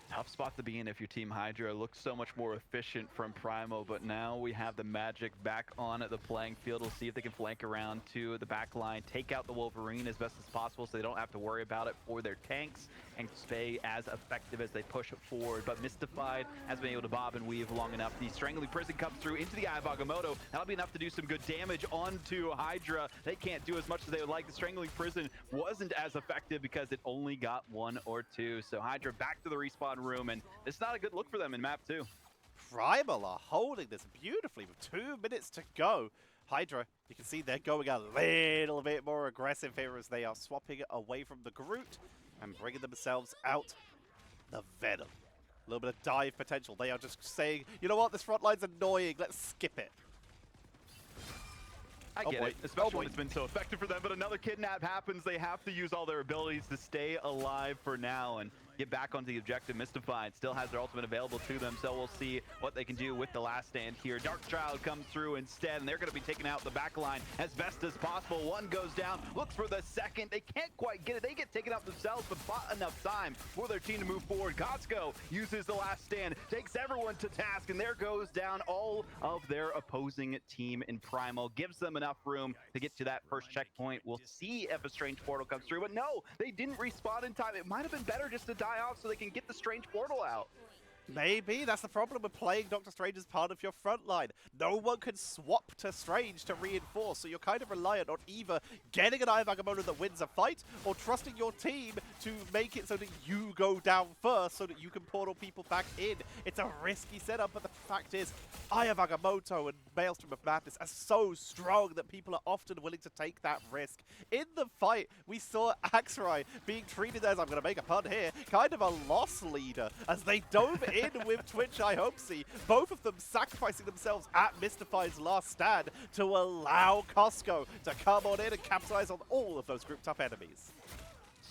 Tough spot to be in if your Team Hydra looks so much more efficient from Primal, but now we have the Magic back on the playing field. We'll see if they can flank around to the back line, take out the Wolverine as best as possible so they don't have to worry about it for their tanks, and stay as effective as they push forward. But Mystified has been able to bob and weave long enough. The Strangling Prison comes through into the Eye of Agamotto. That'll be enough to do some good damage onto Hydra. They can't do as much as they would like. The Strangling Prison wasn't as effective because it only got 1 or 2. So Hydra back to the respawn room, and it's not a good look for them in map 2. Primal are holding this beautifully with 2 minutes to go. Hydra, you can see they're going a little bit more aggressive here as they are swapping away from the Groot and bringing themselves out the Venom. A little bit of dive potential. They are just saying, you know what, this front line's annoying, let's skip it. I get it, especially when it's been so effective for them, but another kidnap happens. They have to use all their abilities to stay alive for now and get back onto the objective. Mystified still has their ultimate available to them, so we'll see what they can do with the last stand here. Dark Child comes through instead, and they're going to be taking out the back line as best as possible. One goes down, looks for the second. They can't quite get it. They get taken out themselves, but bought enough time for their team to move forward. Costco uses the last stand, takes everyone to task, and there goes down all of their opposing team in Primal. Gives them enough room to get to that first checkpoint. We'll see if a Strange Portal comes through, but no, they didn't respawn in time. It might have been better just to die off so they can get the Strange Portal out. Maybe that's the problem with playing Doctor Strange as part of your front line. No one can swap to Strange to reinforce, so you're kind of reliant on either getting an Eye of Agamotto that wins a fight, or trusting your team to make it so that you go down first so that you can portal people back in. It's a risky setup, but the fact is, Eye of Agamotto and Maelstrom of Madness are so strong that people are often willing to take that risk. In the fight, we saw Axrai being treated as, I'm going to make a pun here, kind of a loss leader, as they dove in with Twitch Ihopsy, both of them sacrificing themselves at Mystified's last stand to allow Costco to come on in and capitalize on all of those grouped up enemies.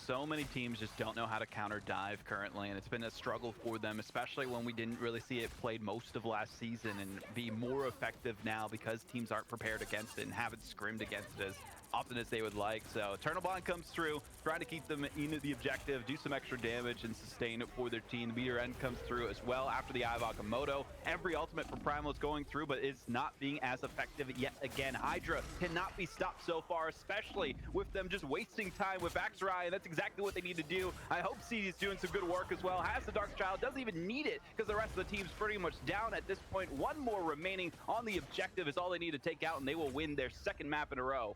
So many teams just don't know how to counter dive currently, and it's been a struggle for them, especially when we didn't really see it played most of last season, and be more effective now because teams aren't prepared against it and haven't scrimmed against it as often as they would like. So Eternal Bond comes through, trying to keep them in the objective, do some extra damage, and sustain it for their team. The Meteor End comes through as well after the Eye of Agamotto. Every ultimate from Primal is going through, but is not being as effective yet again. Hydra cannot be stopped so far, especially with them just wasting time with Axrai, and that's exactly what they need to do. I hope CD is doing some good work as well. Has the Dark Child, doesn't even need it because the rest of the team's pretty much down at this point. One more remaining on the objective is all they need to take out, and they will win their second map in a row.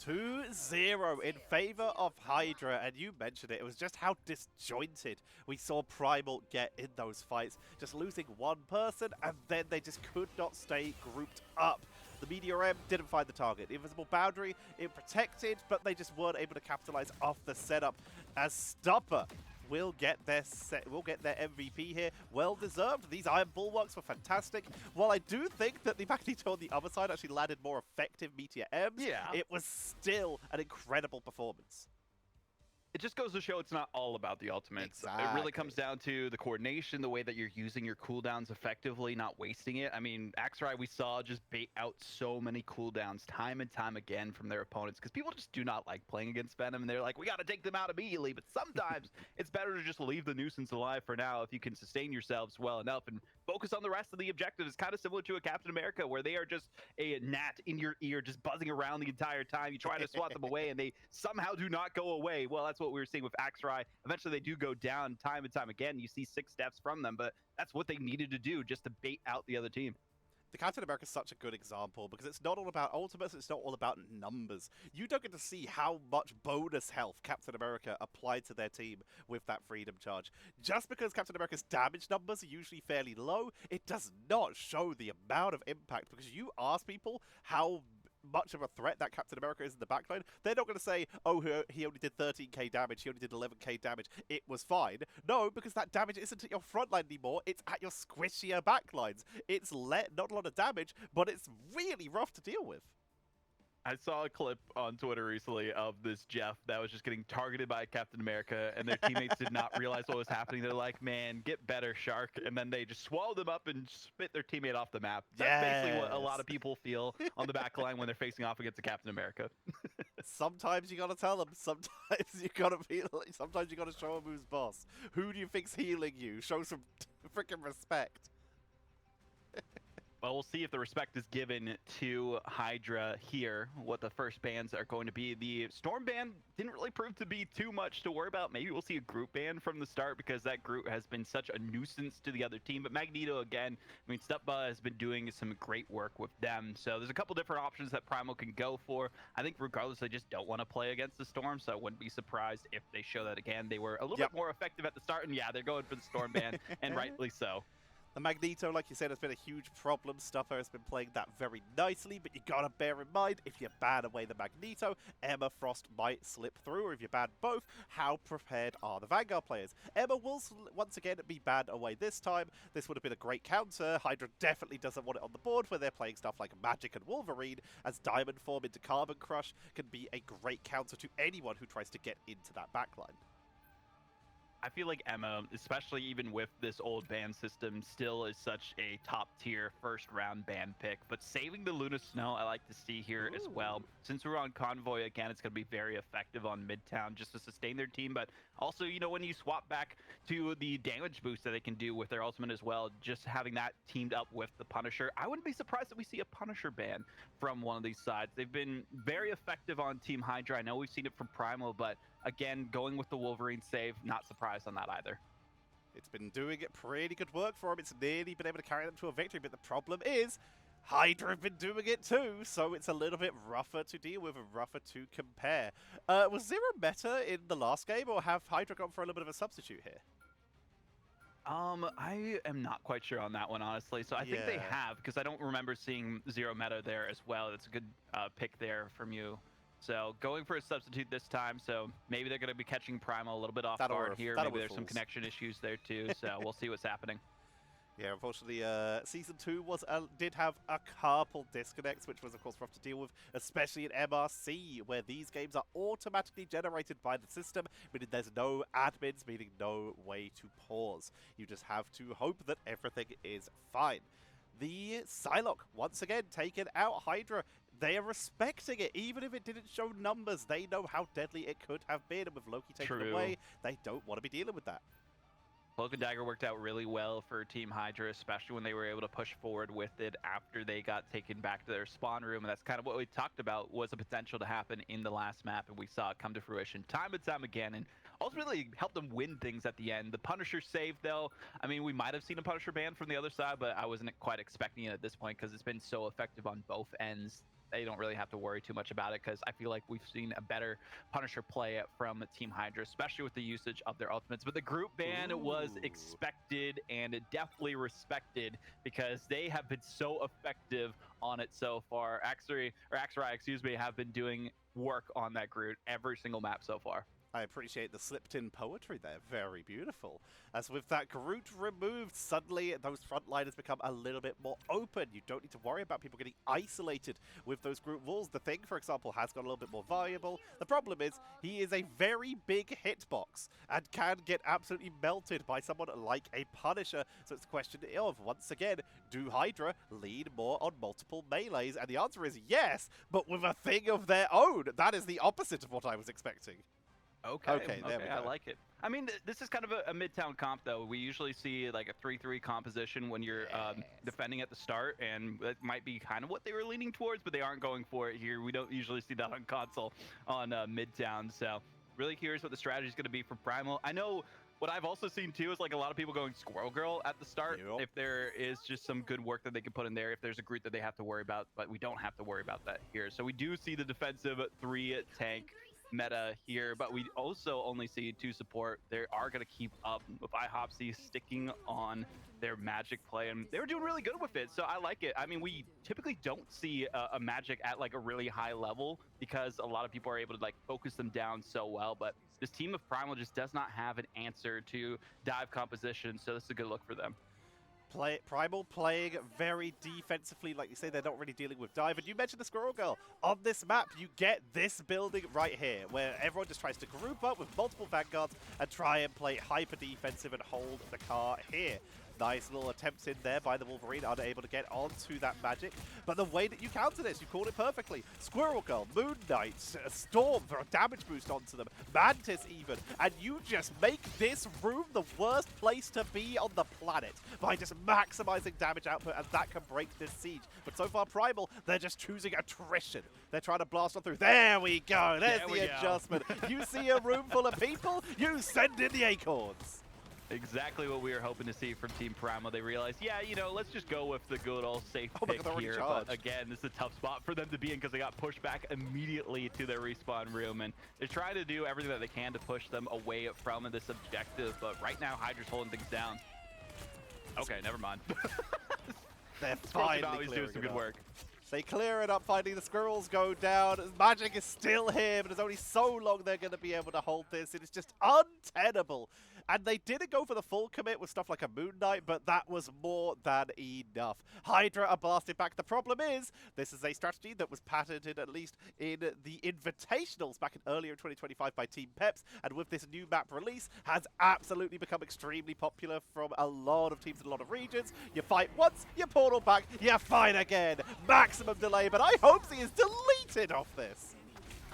2-0 in favor of Hydra, and you mentioned it. It was just how disjointed we saw Primal get in those fights. Just losing one person, and then they just could not stay grouped up. The Meteor M didn't find the target. Invisible Boundary, it protected, but they just weren't able to capitalize off the setup. As Stopper will get their MVP here. Well deserved. These Iron Bulwarks were fantastic. While I do think that the Magneto on the other side actually landed more effective Meteor M's, it was still an incredible performance. It just goes to show it's not all about the ultimates. Exactly. It really comes down to the coordination, the way that you're using your cooldowns effectively, not wasting it. I mean, Axrai, we saw just bait out so many cooldowns time and time again from their opponents because people just do not like playing against Venom, and they're like, we got to take them out immediately. But sometimes it's better to just leave the nuisance alive for now if you can sustain yourselves well enough and focus on the rest of the objective. It's kind of similar to a Captain America where they are just a gnat in your ear just buzzing around the entire time. You try to swat them away and they somehow do not go away. Well, that's what we were seeing with Axrai. Eventually they do go down time and time again. You see 6 steps from them, but that's what they needed to do just to bait out the other team. The Captain America is such a good example because it's not all about ultimates, it's not all about numbers. You don't get to see how much bonus health Captain America applied to their team with that Freedom Charge. Just because Captain America's damage numbers are usually fairly low, it does not show the amount of impact, because you ask people how much of a threat that Captain America is in the backline, they're not going to say, oh, he only did 13k damage, he only did 11k damage, it was fine. No, because that damage isn't at your front line anymore, it's at your squishier backlines. It's not a lot of damage, but it's really rough to deal with. I saw a clip on Twitter recently of this Jeff that was just getting targeted by Captain America, and their teammates did not realize what was happening. They're like, man, get better, Shark. And then they just swallowed them up and spit their teammate off the map. That's basically what a lot of people feel on the back line when they're facing off against a Captain America. Sometimes you gotta tell them. Sometimes you gotta be like, sometimes you gotta show them who's boss. Who do you think's healing you? Show some freaking respect. Well, we'll see if the respect is given to Hydra here, what the first bans are going to be. The Storm ban didn't really prove to be too much to worry about. Maybe we'll see a group ban from the start because that group has been such a nuisance to the other team. But Magneto, again, I mean, Stepba has been doing some great work with them. So there's a couple different options that Primal can go for. I think regardless, they just don't want to play against the Storm, so I wouldn't be surprised if they show that again. They were a little bit more effective at the start, and yeah, they're going for the Storm ban, and rightly so. The Magneto, like you said, has been a huge problem. Stuffer has been playing that very nicely, but you gotta bear in mind, if you ban away the Magneto, Emma Frost might slip through, or if you ban both, how prepared are the Vanguard players? Emma will once again be banned away this time. This would have been a great counter. Hydra definitely doesn't want it on the board where they're playing stuff like Magic and Wolverine, as Diamond Form into Carbon Crush can be a great counter to anyone who tries to get into that backline. I feel like Emma, especially even with this old ban system, still is such a top-tier first-round ban pick. But saving the Luna Snow, I like to see here as well. Since we're on Convoy, again, it's going to be very effective on Midtown just to sustain their team. But also, you know, when you swap back to the damage boost that they can do with their ultimate as well, just having that teamed up with the Punisher, I wouldn't be surprised if we see a Punisher ban from one of these sides. They've been very effective on Team Hydra. I know we've seen it from Primal, but again, going with the Wolverine save, not surprised on that either. It's been doing pretty good work for him. It's nearly been able to carry them to a victory, but the problem is Hydra have been doing it too, so it's a little bit rougher to deal with and rougher to compare. Was Zero meta in the last game, or have Hydra gone for a little bit of a substitute here? I am not quite sure on that one, honestly. So I think they have, because I don't remember seeing Zero meta there as well. That's a good pick there from you. So going for a substitute this time, so maybe they're going to be catching Primal a little bit off guard here. Maybe there's some connection issues there too, so we'll see what's happening. Yeah, unfortunately, Season 2 did have a couple disconnects, which was, of course, rough to deal with, especially in MRC, where these games are automatically generated by the system, meaning there's no admins, meaning no way to pause. You just have to hope that everything is fine. The Psylocke, once again, taken out. Hydra they are respecting it. Even if it didn't show numbers, they know how deadly it could have been. And with Loki taken away, they don't want to be dealing with that. Cloak and Dagger worked out really well for Team Hydra, especially when they were able to push forward with it after they got taken back to their spawn room. And that's kind of what we talked about was a potential to happen in the last map, and we saw it come to fruition time and time again, and ultimately helped them win things at the end. The Punisher save, though, I mean, we might have seen a Punisher ban from the other side, but I wasn't quite expecting it at this point because it's been so effective on both ends. They don't really have to worry too much about it because I feel like we've seen a better Punisher play from Team Hydra, especially with the usage of their ultimates. But the group ban was expected and definitely respected because they have been so effective on it so far. Axrai, excuse me, have been doing work on that group every single map so far. I appreciate the slipped-in poetry there. Very beautiful. As with that Groot removed, suddenly those frontliners become a little bit more open. You don't need to worry about people getting isolated with those Groot walls. The Thing, for example, has got a little bit more valuable. The problem is he is a very big hitbox and can get absolutely melted by someone like a Punisher. So it's a question of, once again, do Hydra lean more on multiple melees? And the answer is yes, but with a Thing of their own. That is the opposite of what I was expecting. Okay, there we go. I like it. I mean, this is kind of a Midtown comp, though. We usually see like a 3-3 composition when you're defending at the start, and that might be kind of what they were leaning towards, but they aren't going for it here. We don't usually see that on console on Midtown, so really curious what the strategy is going to be for Primal. I know what I've also seen, too, is like a lot of people going Squirrel Girl at the start. Yep. If there is just some good work that they can put in there, if there's a Groot that they have to worry about, but we don't have to worry about that here. So we do see the defensive 3-tank meta here, but we also only see 2 support. They are going to keep up with iHopsy sticking on their magic play, and they were doing really good with it, so I like it. I mean, we typically don't see a magic at like a really high level because a lot of people are able to like focus them down so well, but this team of Primal just does not have an answer to dive composition, so this is a good look for them. Primal playing very defensively, like you say, they're not really dealing with dive. And you mentioned the Squirrel Girl. On this map, you get this building right here, where everyone just tries to group up with multiple vanguards and try and play hyper defensive and hold the car here. Nice little attempts in there by the Wolverine, unable to get onto that magic. But the way that you counter this, you called it perfectly. Squirrel Girl, Moon Knight, Storm for a damage boost onto them, Mantis even, and you just make this room the worst place to be on the planet by just maximizing damage output, and that can break this siege. But so far, Primal, they're just choosing attrition. They're trying to blast on through. There we go. There's the adjustment. You see a room full of people, you send in the acorns. Exactly what we were hoping to see from Team Primal. They realized, yeah, you know, let's just go with the good old safe pick here. But again, this is a tough spot for them to be in because they got pushed back immediately to their respawn room. And they're trying to do everything that they can to push them away from this objective. But right now, Hydra's holding things down. Okay, never mind. They're finally doing some good work. They clear it up, finding the squirrels go down. Magic is still here, but there's only so long they're going to be able to hold this. It is just untenable. And they didn't go for the full commit with stuff like a Moon Knight, but that was more than enough. Hydra are blasted back. The problem is, this is a strategy that was patented, at least in the Invitationals back in earlier 2025 by Team Peps, and with this new map release, has absolutely become extremely popular from a lot of teams in a lot of regions. You fight once, you portal back, you fight again. Maximum delay, but I hope he is deleted off this.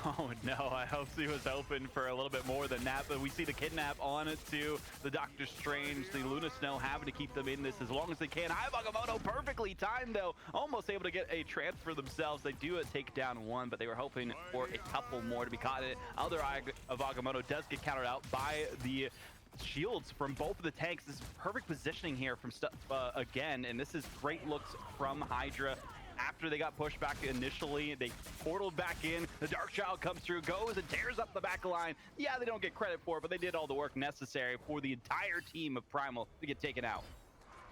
Oh no, I hope he was open for a little bit more than that, but we see the kidnap on it to the Doctor Strange, the Luna Snow having to keep them in this as long as they can. Agamotto perfectly timed though, almost able to get a transfer themselves. They do take down one, but they were hoping for a couple more to be caught in it. Other eye of Agamotto does get countered out by the shields from both of the tanks. This is perfect positioning here from again, and this is great looks from Hydra. After they got pushed back initially, they portaled back in. The Dark Child comes through, goes and tears up the back line. Yeah, they don't get credit for it, but they did all the work necessary for the entire team of Primal to get taken out.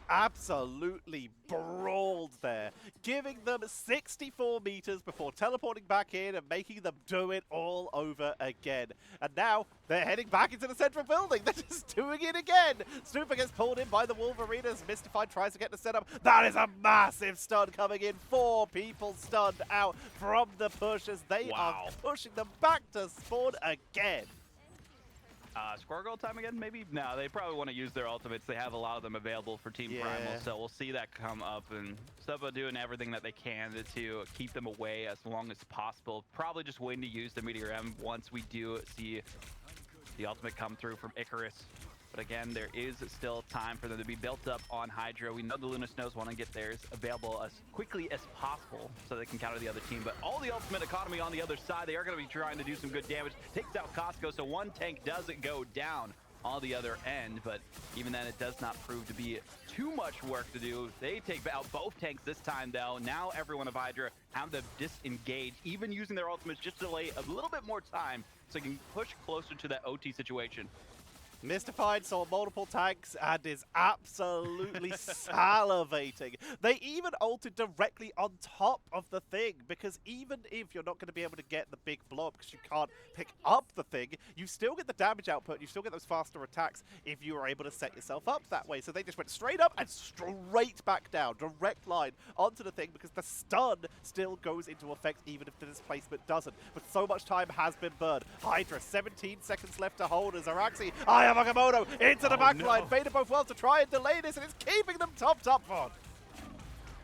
Absolutely brawled there, giving them 64 meters before teleporting back in and making them do it all over again. And now they're heading back into the central building. They're just doing it again. Snooper gets pulled in by the Wolverine as Mystified tries to get the setup. That is a massive stun coming in. 4 people stunned out from the push as they are pushing them back to spawn again. Squirrel Girl time again, maybe? No, they probably want to use their ultimates. They have a lot of them available for Team Primal, so we'll see that come up. And Subba doing everything that they can to keep them away as long as possible. Probably just waiting to use the Meteor M once we do see the ultimate come through from Icarus. But again, there is still time for them to be built up on Hydra. We know the Luna Snows want to get theirs available as quickly as possible so they can counter the other team. But all the ultimate economy on the other side, they are going to be trying to do some good damage. Takes out Costco, so one tank doesn't go down on the other end. But even then, it does not prove to be too much work to do. They take out both tanks this time, though. Now everyone of Hydra have them disengaged, even using their ultimates just to delay a little bit more time so they can push closer to that OT situation. Mystified saw multiple tanks and is absolutely salivating. They even ulted directly on top of the thing, because even if you're not going to be able to get the big blob because you can't pick up the thing, you still get the damage output, you still get those faster attacks if you are able to set yourself up that way. So they just went straight up and straight back down, direct line onto the thing, because the stun still goes into effect even if the displacement doesn't. But so much time has been burned. Hydra, 17 seconds left to hold as Araxi, Yamamoto into the backline. Fate of both worlds to try and delay this, and it's keeping them topped up, Vod.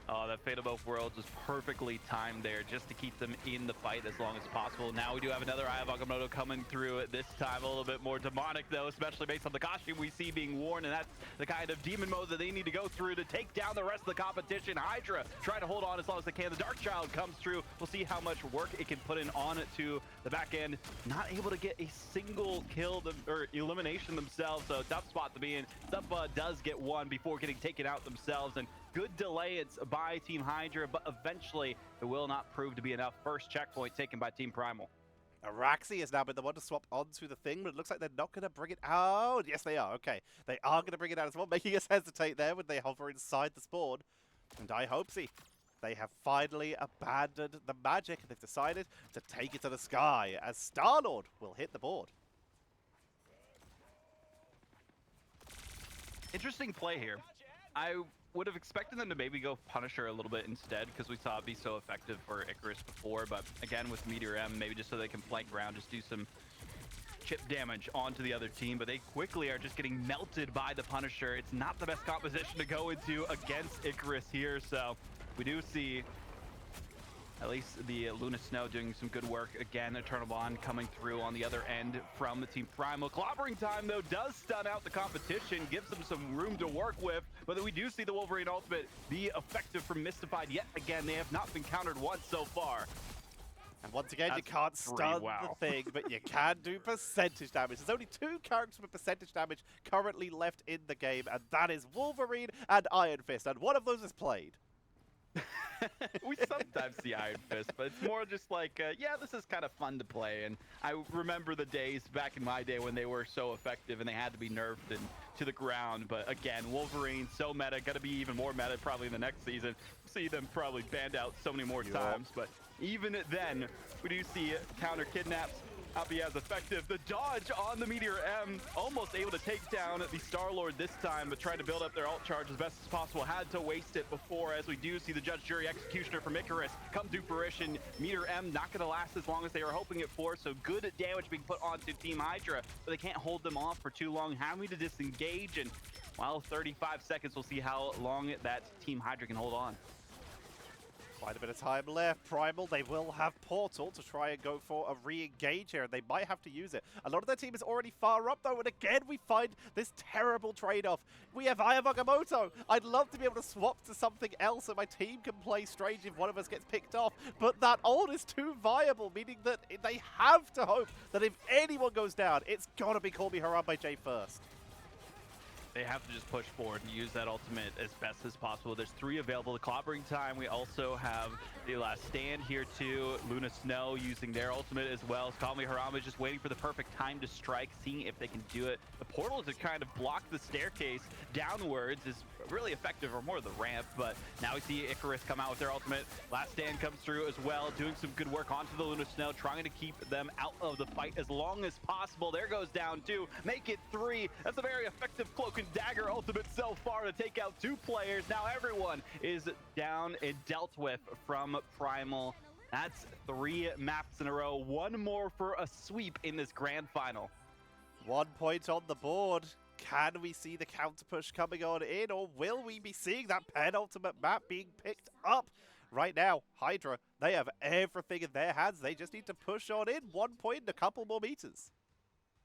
Oh, that Fate of Both Worlds is perfectly timed there just to keep them in the fight as long as possible. Now we do have another Eye of Agamotto coming through, this time a little bit more demonic though, especially based on the costume we see being worn, and that's the kind of demon mode that they need to go through to take down the rest of the competition. Hydra trying to hold on as long as they can. The Dark Child comes through. We'll see how much work it can put in on to the back end. Not able to get a single kill or elimination themselves, so tough spot to be in. Subba does get one before getting taken out themselves, and good delay it's by Team Hydra, but eventually it will not prove to be enough. First checkpoint taken by Team Primal. Araxi has now been the one to swap onto the thing, but it looks like they're not going to bring it out. Yes, they are. Okay, they are going to bring it out as well, making us hesitate there when they hover inside the spawn. And I hope they have finally abandoned the magic, and they've decided to take it to the sky as Star-Lord will hit the board. Interesting play here. I would have expected them to maybe go Punisher a little bit instead, because we saw it be so effective for Icarus before, but again with Meteor M, maybe just so they can flank around, just do some chip damage onto the other team, but they quickly are just getting melted by the Punisher. It's not the best composition to go into against Icarus here, so we do see at least the Luna Snow doing some good work. Again, Eternal Bond coming through on the other end from the Team Primal. Clobbering time, though, does stun out the competition, gives them some room to work with, but we do see the Wolverine ultimate be effective from Mystified yet again. They have not been countered once so far. And once again, you can't stun the thing, but you can do percentage damage. There's only 2 characters with percentage damage currently left in the game, and that is Wolverine and Iron Fist, and one of those is played. We sometimes see Iron Fist, but it's more just like, yeah, this is kind of fun to play. And I remember the days back in my day when they were so effective and they had to be nerfed and to the ground. But again, Wolverine, so meta, gonna be even more meta probably in the next season. See them probably banned out so many more times, but even then, we do see counter kidnaps not be as effective. The dodge on the Meteor M, almost able to take down the Star-Lord this time, but trying to build up their ult charge as best as possible. Had to waste it before, as we do see the Judge, Jury, Executioner from Icarus come to fruition. Meteor M not going to last as long as they were hoping it for, so good damage being put onto Team Hydra, but they can't hold them off for too long, having to disengage, and well, 35 seconds, we'll see how long that Team Hydra can hold on. Quite a bit of time left. Primal, they will have Portal to try and go for a re-engage here, and they might have to use it. A lot of their team is already far up, though, and again, we find this terrible trade-off. We have Eye of Agamotto. I'd love to be able to swap to something else so my team can play Strange if one of us gets picked off, but that ult is too viable, meaning that they have to hope that if anyone goes down, it's got to be Call Me Harambe J first. They have to just push forward and use that ultimate as best as possible. There's 3 available. The Clobbering time. We also have the Last Stand here too. Luna Snow using their ultimate as well. Call Me Harambe just waiting for the perfect time to strike, seeing if they can do it. The portal to kind of block the staircase downwards is really effective, or more the ramp, but now we see Icarus come out with their ultimate. Last Stand comes through as well, doing some good work onto the Luna Snow, trying to keep them out of the fight as long as possible. There goes down 2, make it 3. That's a very effective Cloak and Dagger ultimate so far to take out 2 players. Now everyone is down and dealt with from Primal. That's 3 maps in a row. 1 more for a sweep in this grand final. 1 point on the board. Can we see the counter push coming on in, or will we be seeing that penultimate map being picked up? Right now, Hydra, they have everything in their hands. They just need to push on in 1 point and a couple more meters.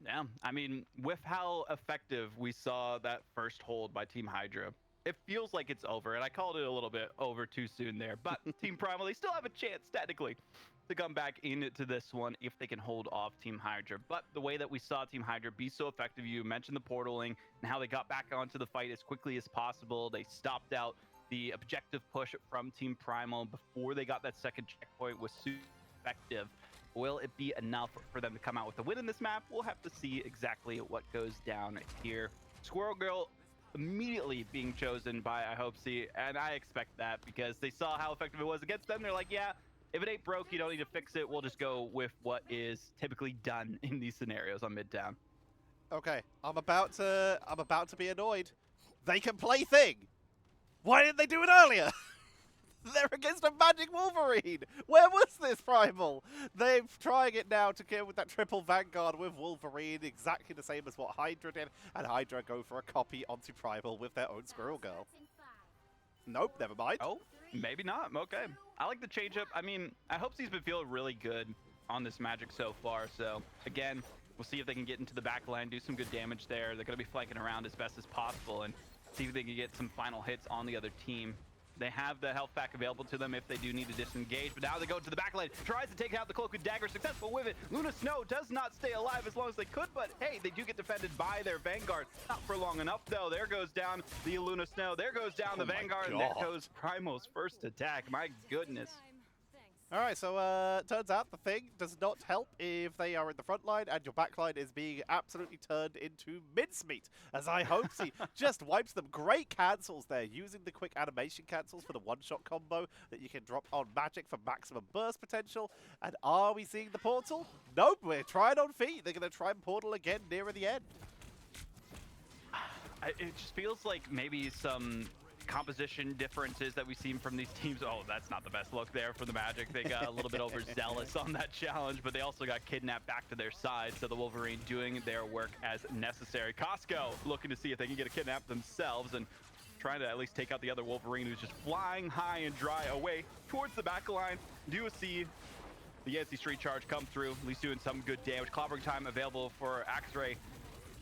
Yeah, I mean, with how effective we saw that first hold by Team Hydra, it feels like it's over, and I called it a little bit over too soon there, but Team Primal, they still have a chance, technically, to come back into this one if they can hold off Team Hydra. But the way that we saw Team Hydra be so effective, you mentioned the portaling and how they got back onto the fight as quickly as possible. They stopped out the objective push from Team Primal before they got that second checkpoint, was super effective. Will it be enough for them to come out with a win in this map? We'll have to see exactly what goes down here. Squirrel Girl immediately being chosen by IHopeC, and I expect that because they saw how effective it was against them. They're like, yeah, if it ain't broke, you don't need to fix it. We'll just go with what is typically done in these scenarios on Midtown. Okay, I'm about to be annoyed. They can play Thing. Why didn't they do it earlier? They're against a Magic Wolverine. Where was this, Primal? They're trying it now to kill with that triple Vanguard with Wolverine, exactly the same as what Hydra did, and Hydra go for a copy onto Primal with their own Squirrel Girl. Nope, never mind. Oh, maybe not. Okay. I like the change up. I mean, I hope he's been feeling really good on this Magic so far. So, again, we'll see if they can get into the back line, do some good damage there. They're going to be flanking around as best as possible and see if they can get some final hits on the other team. They have the health pack available to them if they do need to disengage, but now they go to the back line, tries to take out the Cloak with Dagger, successful with it. Luna Snow does not stay alive as long as they could, but hey, they do get defended by their Vanguard. Not for long enough, though. There goes down the Luna Snow. There goes down the Vanguard, and there goes Primal's first attack. My goodness. All right, so turns out the Thing does not help if they are in the front line and your back line is being absolutely turned into mincemeat, as IHopeC just wipes them. Great cancels there, using the quick animation cancels for the one-shot combo that you can drop on Magic for maximum burst potential. And are we seeing the portal? Nope, we're trying on feet. They're going to try and portal again nearer the end. It just feels like maybe some composition differences that we've seen from these teams. Oh, that's not the best look there for the Magic. They got a little bit overzealous on that challenge, but they also got kidnapped back to their side, so the Wolverine doing their work as necessary. Costco looking to see if they can get a kidnap themselves and trying to at least take out the other Wolverine who's just flying high and dry away towards the back line. Do see the Yancey Street Charge come through, at least doing some good damage. Clobbering time available for X-Ray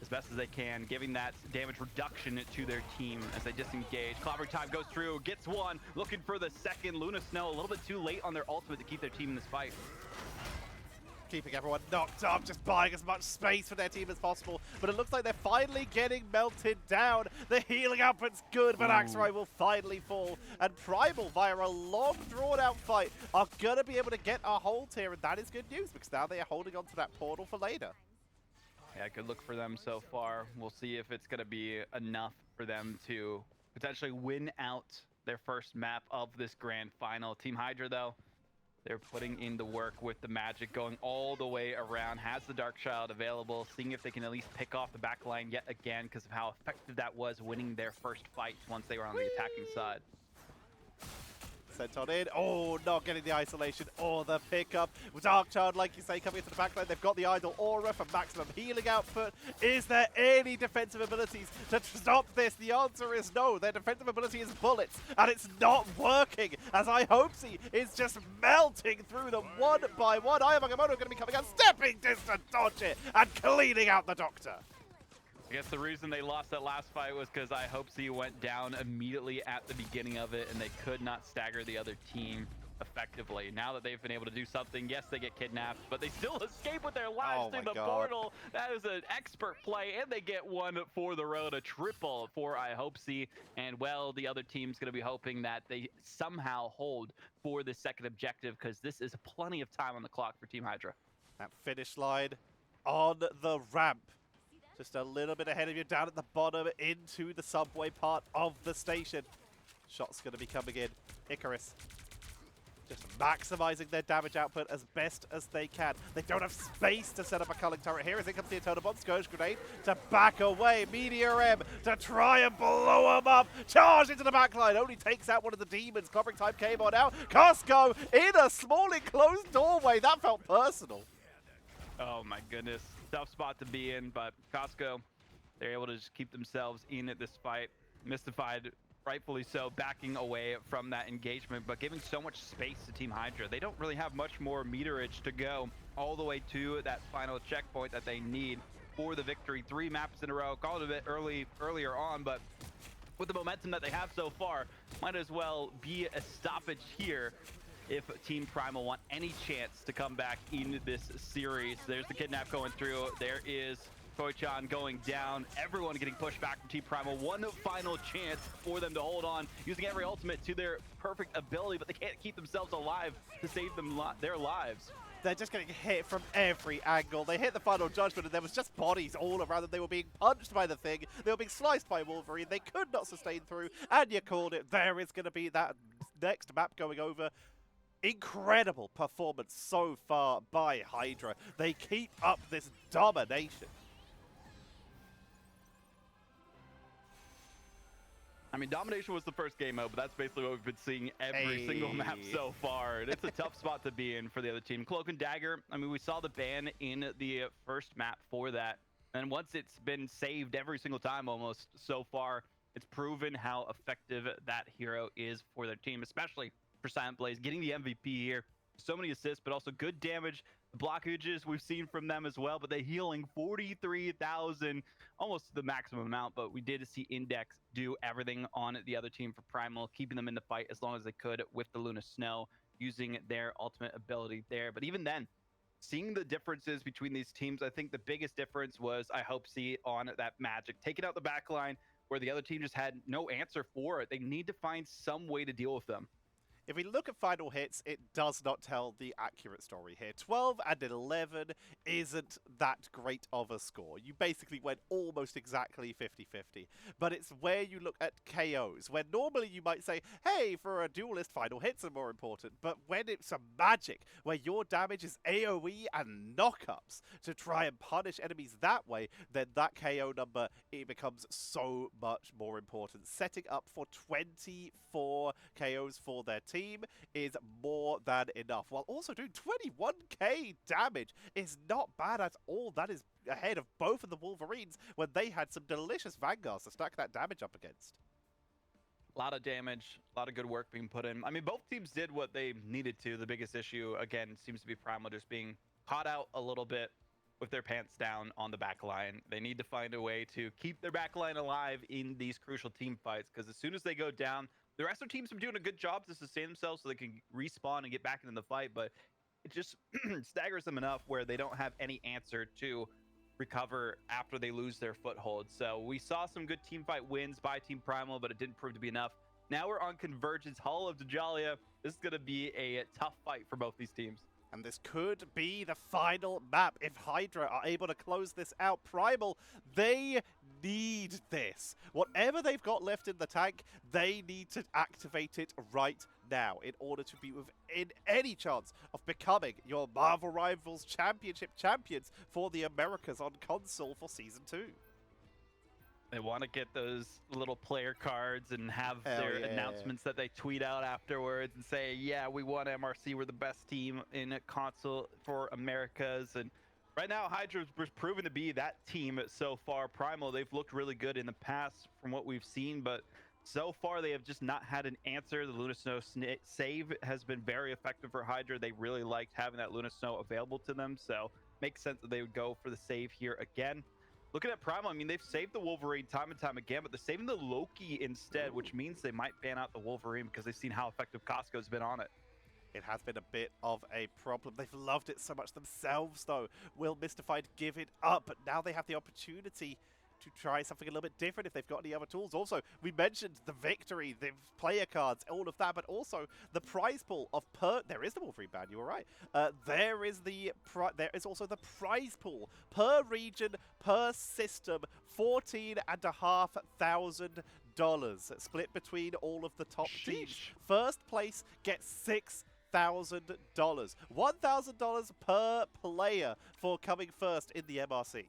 as best as they can, giving that damage reduction to their team as they disengage. Clobbering time goes through, gets one, looking for the second. Luna Snow a little bit too late on their ultimate to keep their team in this fight. Keeping everyone knocked up, just buying as much space for their team as possible. But it looks like they're finally getting melted down. The healing output's good, but Axrai will finally fall. And Primal, via a long, drawn-out fight, are going to be able to get a hold here. And that is good news, because now they are holding on to that portal for later. Yeah, good look for them so far. We'll see if it's going to be enough for them to potentially win out their first map of this grand final. Team Hydra, though, they're putting in the work with the Magic, going all the way around, has the Darkchild available, seeing if they can at least pick off the back line yet again because of how effective that was winning their first fight once they were on the attacking side. Sent on in. Oh, not getting the isolation or the pickup. Darkchild, like you say, coming into the backline. They've got the Idol Aura for maximum healing output. Is there any defensive abilities to stop this? The answer is no. Their defensive ability is bullets, and it's not working, as IHopeC is just melting through them one by one. Ayamangamoto going to be coming out, stepping distance, dodge it, and cleaning out the Doctor. I guess the reason they lost that last fight was because IHopeC went down immediately at the beginning of it, and they could not stagger the other team effectively. Now that they've been able to do something, yes, they get kidnapped, but they still escape with their lives through the portal. That is an expert play, and they get one for the road, a triple for IHopeC. And, well, the other team's going to be hoping that they somehow hold for the second objective, because this is plenty of time on the clock for Team Hydra. That finish line on the ramp. Just a little bit ahead of you, down at the bottom, into the subway part of the station. Shots going to be coming in. Icarus just maximizing their damage output as best as they can. They don't have space to set up a culling turret here as it comes the Eternal Bomb. Scourge Grenade to back away. Meteor M to try and blow them up. Charge into the backline. Only takes out one of the demons. Clobbering time came on out. Costco in a small enclosed doorway. That felt personal. Oh my goodness. tough spot to be in, but Costco, they're able to just keep themselves in this fight. Mystified, rightfully so, backing away from that engagement, but giving so much space to Team Hydra. They don't really have much more meterage to go all the way to that final checkpoint that they need for the victory. 3 maps in a row. Called it a bit earlier on, but with the momentum that they have so far, might as well be a stoppage here if Team Primal want any chance to come back in this series. There's the kidnap going through. There is Koi-chan going down. Everyone getting pushed back from Team Primal. One final chance for them to hold on, using every ultimate to their perfect ability, but they can't keep themselves alive to save them their lives. They're just getting hit from every angle. They hit the final judgment and there was just bodies all around them. They were being punched by the thing. They were being sliced by Wolverine. They could not sustain through. And you called it. There is going to be that next map going over. Incredible performance so far by Hydra. They keep up this domination. I mean, domination was the first game mode, but that's basically what we've been seeing every single map so far. And it's a tough spot to be in for the other team. Cloak and Dagger, I mean, we saw the ban in the first map for that. And once it's been saved every single time almost so far, it's proven how effective that hero is for their team, especially for Silent Blaze, getting the MVP here. So many assists, but also good damage. The blockages we've seen from them as well, but they healing 43,000, almost the maximum amount. But we did see Index do everything on the other team for Primal, keeping them in the fight as long as they could with the Luna Snow, using their ultimate ability there. But even then, seeing the differences between these teams, I think the biggest difference was, I hope, see on that Magic, taking out the back line where the other team just had no answer for it. They need to find some way to deal with them. If we look at final hits, it does not tell the accurate story here. 12 and 11 isn't that great of a score. You basically went almost exactly 50-50. But it's where you look at KOs, where normally you might say, hey, for a duelist, final hits are more important. But when it's a Magic, where your damage is AoE and knockups to try and punish enemies that way, then that KO number, it becomes so much more important. Setting up for 24 KOs for their team is more than enough, while also doing 21k damage is not bad at all. That is ahead of both of the Wolverines when they had some delicious Vanguards to stack that damage up against. A lot of damage, a lot of good work being put in. I mean, both teams did what they needed to. The biggest issue, again, seems to be Primal just being caught out a little bit with their pants down on the back line. They need to find a way to keep their back line alive in these crucial team fights, because as soon as they go down, the rest of the teams are doing a good job to sustain themselves so they can respawn and get back into the fight, but it just staggers them enough where they don't have any answer to recover after they lose their foothold. So we saw some good team fight wins by Team Primal, but it didn't prove to be enough. Now we're on Convergence, Hall of Djalia. This is going to be a tough fight for both these teams. And this could be the final map if Hydra are able to close this out. Primal, they need this. Whatever they've got left in the tank, they need to activate it right now in order to be within any chance of becoming your Marvel Rivals Championship champions for the Americas on console for Season 2. They want to get those little player cards and have their announcements that they tweet out afterwards and say, yeah, we won MRC. We're the best team in console for Americas. And right now, Hydra's proven to be that team so far. Primal, they've looked really good in the past from what we've seen, but so far they have just not had an answer. The Luna Snow save has been very effective for Hydra. They really liked having that Luna Snow available to them, so makes sense that they would go for the save here again. Looking at Primal, I mean, they've saved the Wolverine time and time again, but they're saving the Loki instead, which means they might ban out the Wolverine because they've seen how effective Costco's been on it. It has been a bit of a problem. They've loved it so much themselves, though. Will Mystified give it up? But now they have the opportunity to try something a little bit different if they've got any other tools. Also, we mentioned the victory, the player cards, all of that, but also the prize pool of there is the Wolverine ban, you were right. There is also the prize pool per region, per system, $14,500 split between all of the top teams. First place gets $6,000. $1,000 per player for coming first in the MRC.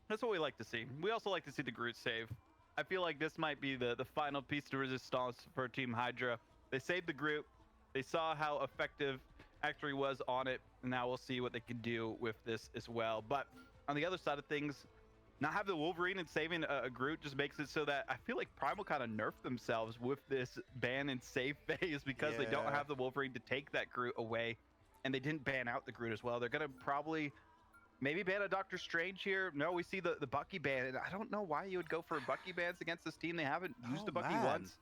That's what we like to see. We also like to see the Groot save. I feel like this might be the final piece de resistance for Team Hydra. They saved the Groot. They saw how effective Actually was on it, and now we'll see what they can do with this as well. But on the other side of things, not having the Wolverine and saving a Groot just makes it so that I feel like Primal kind of nerfed themselves with this ban and save phase because they don't Yeah. have the Wolverine to take that Groot away, and they didn't ban out the Groot as well. They're gonna probably maybe ban a Doctor Strange here. No, we see the Bucky ban, and I don't know why you would go for Bucky bans against this team. They haven't used Oh, the Bucky man. once.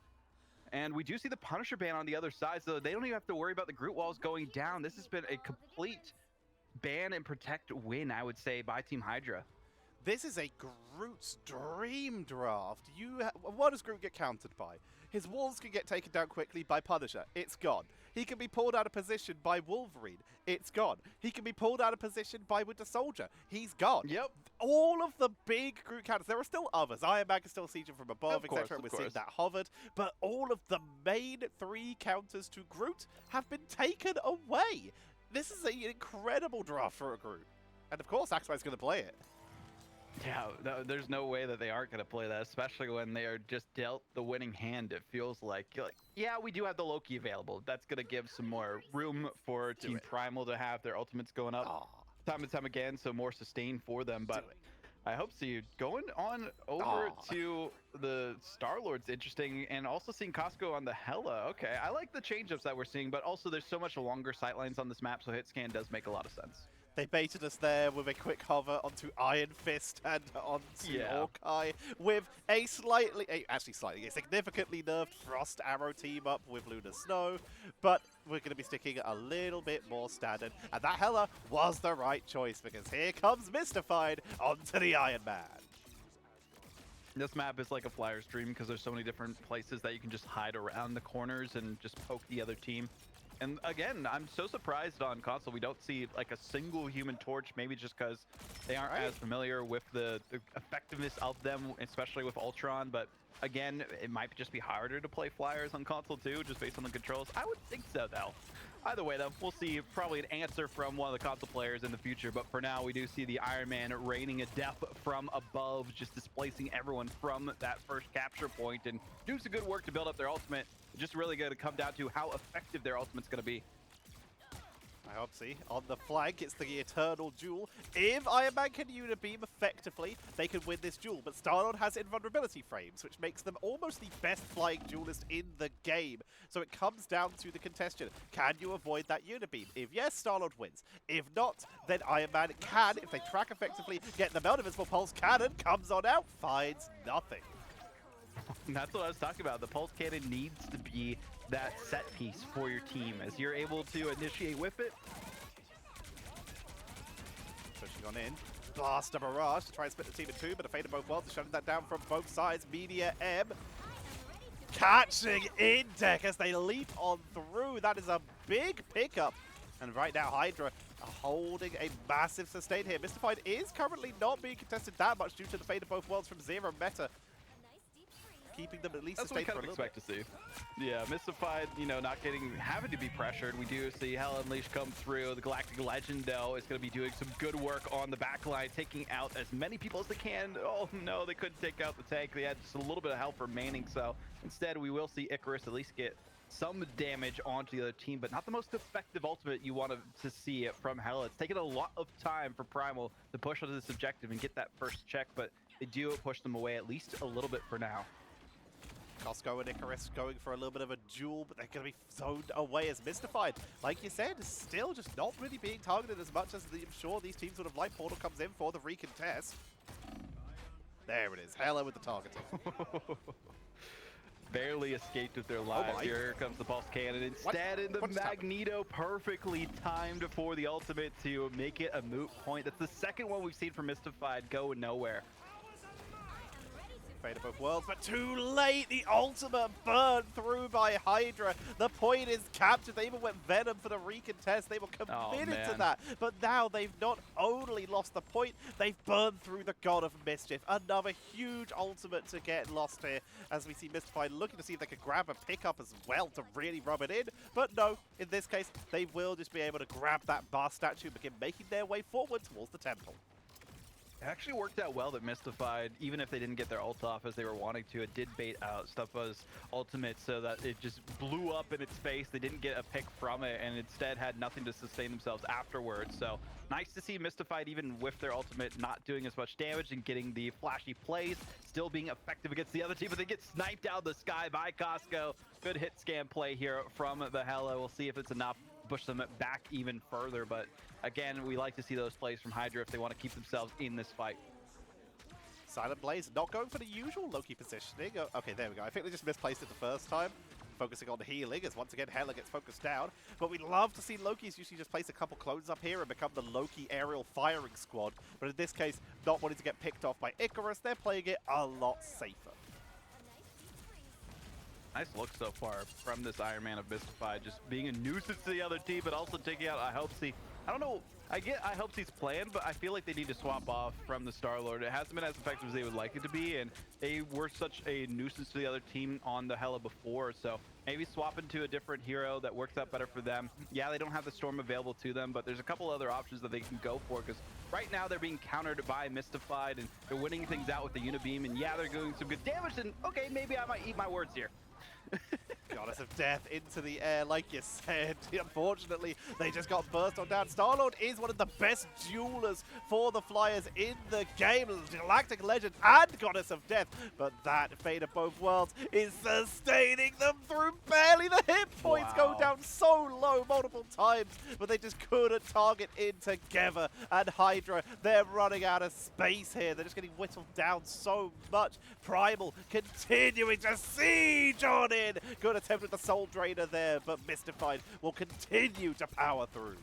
And we do see the Punisher ban on the other side, so they don't even have to worry about the Groot walls going down. This has been a complete ban and protect win, I would say, by Team Hydra. This is a Groot's dream draft. What does Groot get countered by? His walls can get taken down quickly by Punisher. It's gone. He can be pulled out of position by Wolverine. It's gone. He can be pulled out of position by Winter Soldier. He's gone. Yep. All of the big Groot counters. There are still others. Iron Man can still siege him from above, Of course, etc. of We're seeing course. that hovered. But all of the main 3 counters to Groot have been taken away. This is an incredible draft for a Groot. And of course, Axel's going to play it. Yeah, there's no way that they aren't going to play that, especially when they are just dealt the winning hand. It feels like, you're like, yeah, we do have the Loki available. That's going to give some more room for Team Primal to have their ultimates going up time and time again, so more sustain for them. But I hope so. Going on over to the Star-Lord's interesting, and also seeing Costco on the Hela. Okay, I like the change-ups that we're seeing, but also there's so much longer sightlines on this map, so hit scan does make a lot of sense. They baited us there with a quick hover onto Iron Fist and onto Hawkeye with a significantly nerfed Frost Arrow team up with Lunar Snow, but we're going to be sticking a little bit more standard, and that Hela was the right choice because here comes Mystified onto the Iron Man. This map is like a Flyer's dream because there's so many different places that you can just hide around the corners and just poke the other team. And again, I'm so surprised on console we don't see like a single Human Torch, maybe just because they aren't as familiar with the effectiveness of them, especially with Ultron. But again, it might just be harder to play Flyers on console too, just based on the controls. I would think so, though. Either way, though, we'll see probably an answer from one of the console players in the future. But for now, we do see the Iron Man raining a death from above, just displacing everyone from that first capture point and doing some good work to build up their ultimate. Just really going to come down to how effective their ultimate's going to be. I hope see. On the flank, it's the Eternal Duel. If Iron Man can Unibeam effectively, they can win this duel. But Star-Lord has invulnerability frames, which makes them almost the best flying duelist in the game. So it comes down to the contestant. Can you avoid that Unibeam? If yes, Star-Lord wins. If not, then Iron Man can, if they track effectively, get the Melt Invisible Pulse Cannon, comes on out, finds nothing. That's what I was talking about. The Pulse Cannon needs to be that set piece for your team as you're able to initiate with it. Pushing on in. Blast a barrage to try and split the team in 2, but a Fate of Both Worlds is shutting that down from both sides. Media M catching in deck as they leap on through. That is a big pickup. And right now, Hydra are holding a massive sustain here. Mystified is currently not being contested that much due to the Fate of Both Worlds from Zero Meta, keeping them at least sustained for a little bit. That's what we kind of expect to see. Yeah, Mystified, you know, not having to be pressured. We do see Hell Unleashed come through. The Galactic Legend, though, is going to be doing some good work on the back line, taking out as many people as they can. Oh, no, they couldn't take out the tank. They had just a little bit of help remaining, so instead we will see Icarus at least get some damage onto the other team, but not the most effective ultimate you want to see it from Hell. It's taken a lot of time for Primal to push onto this objective and get that first check, but they do push them away at least a little bit for now. Costco and Icarus going for a little bit of a duel, but they're going to be zoned away as Mystified. Like you said, still just not really being targeted as much as I'm sure these teams would have liked. Portal comes in for the recontest. There it is. Hella with the targeting. Barely escaped with their lives. Here comes the Pulse Cannon instead, and the Magneto perfectly timed for the ultimate to make it a moot point. That's the second one we've seen from Mystified go nowhere. Fate of Both Worlds, but too late. The ultimate burned through by Hydra. The point is captured. They even went Venom for the recontest. They were committed to that. But now they've not only lost the point, they've burned through the God of Mischief. Another huge ultimate to get lost here as we see Mystified looking to see if they could grab a pickup as well to really rub it in. But no, in this case, they will just be able to grab that bar statue and begin making their way forward towards the temple. It actually worked out well that Mystified, even if they didn't get their ult off as they were wanting to, it did bait out Stuffa's ultimate so that it just blew up in its face. They didn't get a pick from it and instead had nothing to sustain themselves afterwards. So nice to see Mystified, even with their ultimate, not doing as much damage and getting the flashy plays, still being effective against the other team, but they get sniped out of the sky by Costco. Good hit scan play here from the Hella. We'll see if it's enough to push them back even further, but again, we like to see those plays from Hydra if they want to keep themselves in this fight. Silent Blaze not going for the usual Loki positioning. Oh, okay, there we go. I think they just misplaced it the first time. Focusing on healing as once again Hela gets focused down. But we'd love to see Loki's usually just place a couple clones up here and become the Loki aerial firing squad. But in this case, not wanting to get picked off by Icarus, they're playing it a lot safer. Nice look so far from this Iron Man of Mystified, just being a nuisance to the other team, but also taking out Ihelpsy. I don't know, I get Ihelpsy's plan, but I feel like they need to swap off from the Star-Lord. It hasn't been as effective as they would like it to be, and they were such a nuisance to the other team on the Hela before, so maybe swap into a different hero that works out better for them. Yeah, they don't have the Storm available to them, but there's a couple other options that they can go for, because right now they're being countered by Mystified, and they're winning things out with the Unibeam, and yeah, they're doing some good damage, and okay, maybe I might eat my words here. Goddess of Death into the air, like you said. Unfortunately, they just got burst on down. Star-Lord is one of the best duelers for the Flyers in the game. Galactic Legend and Goddess of Death. But that Fate of Both Worlds is sustaining them through barely. The hit points go down so low multiple times, but they just couldn't target in together. And Hydra, they're running out of space here. They're just getting whittled down so much. Primal continuing to siege on in. Good attempt with the Soul Drainer there, but Mystified will continue to power through.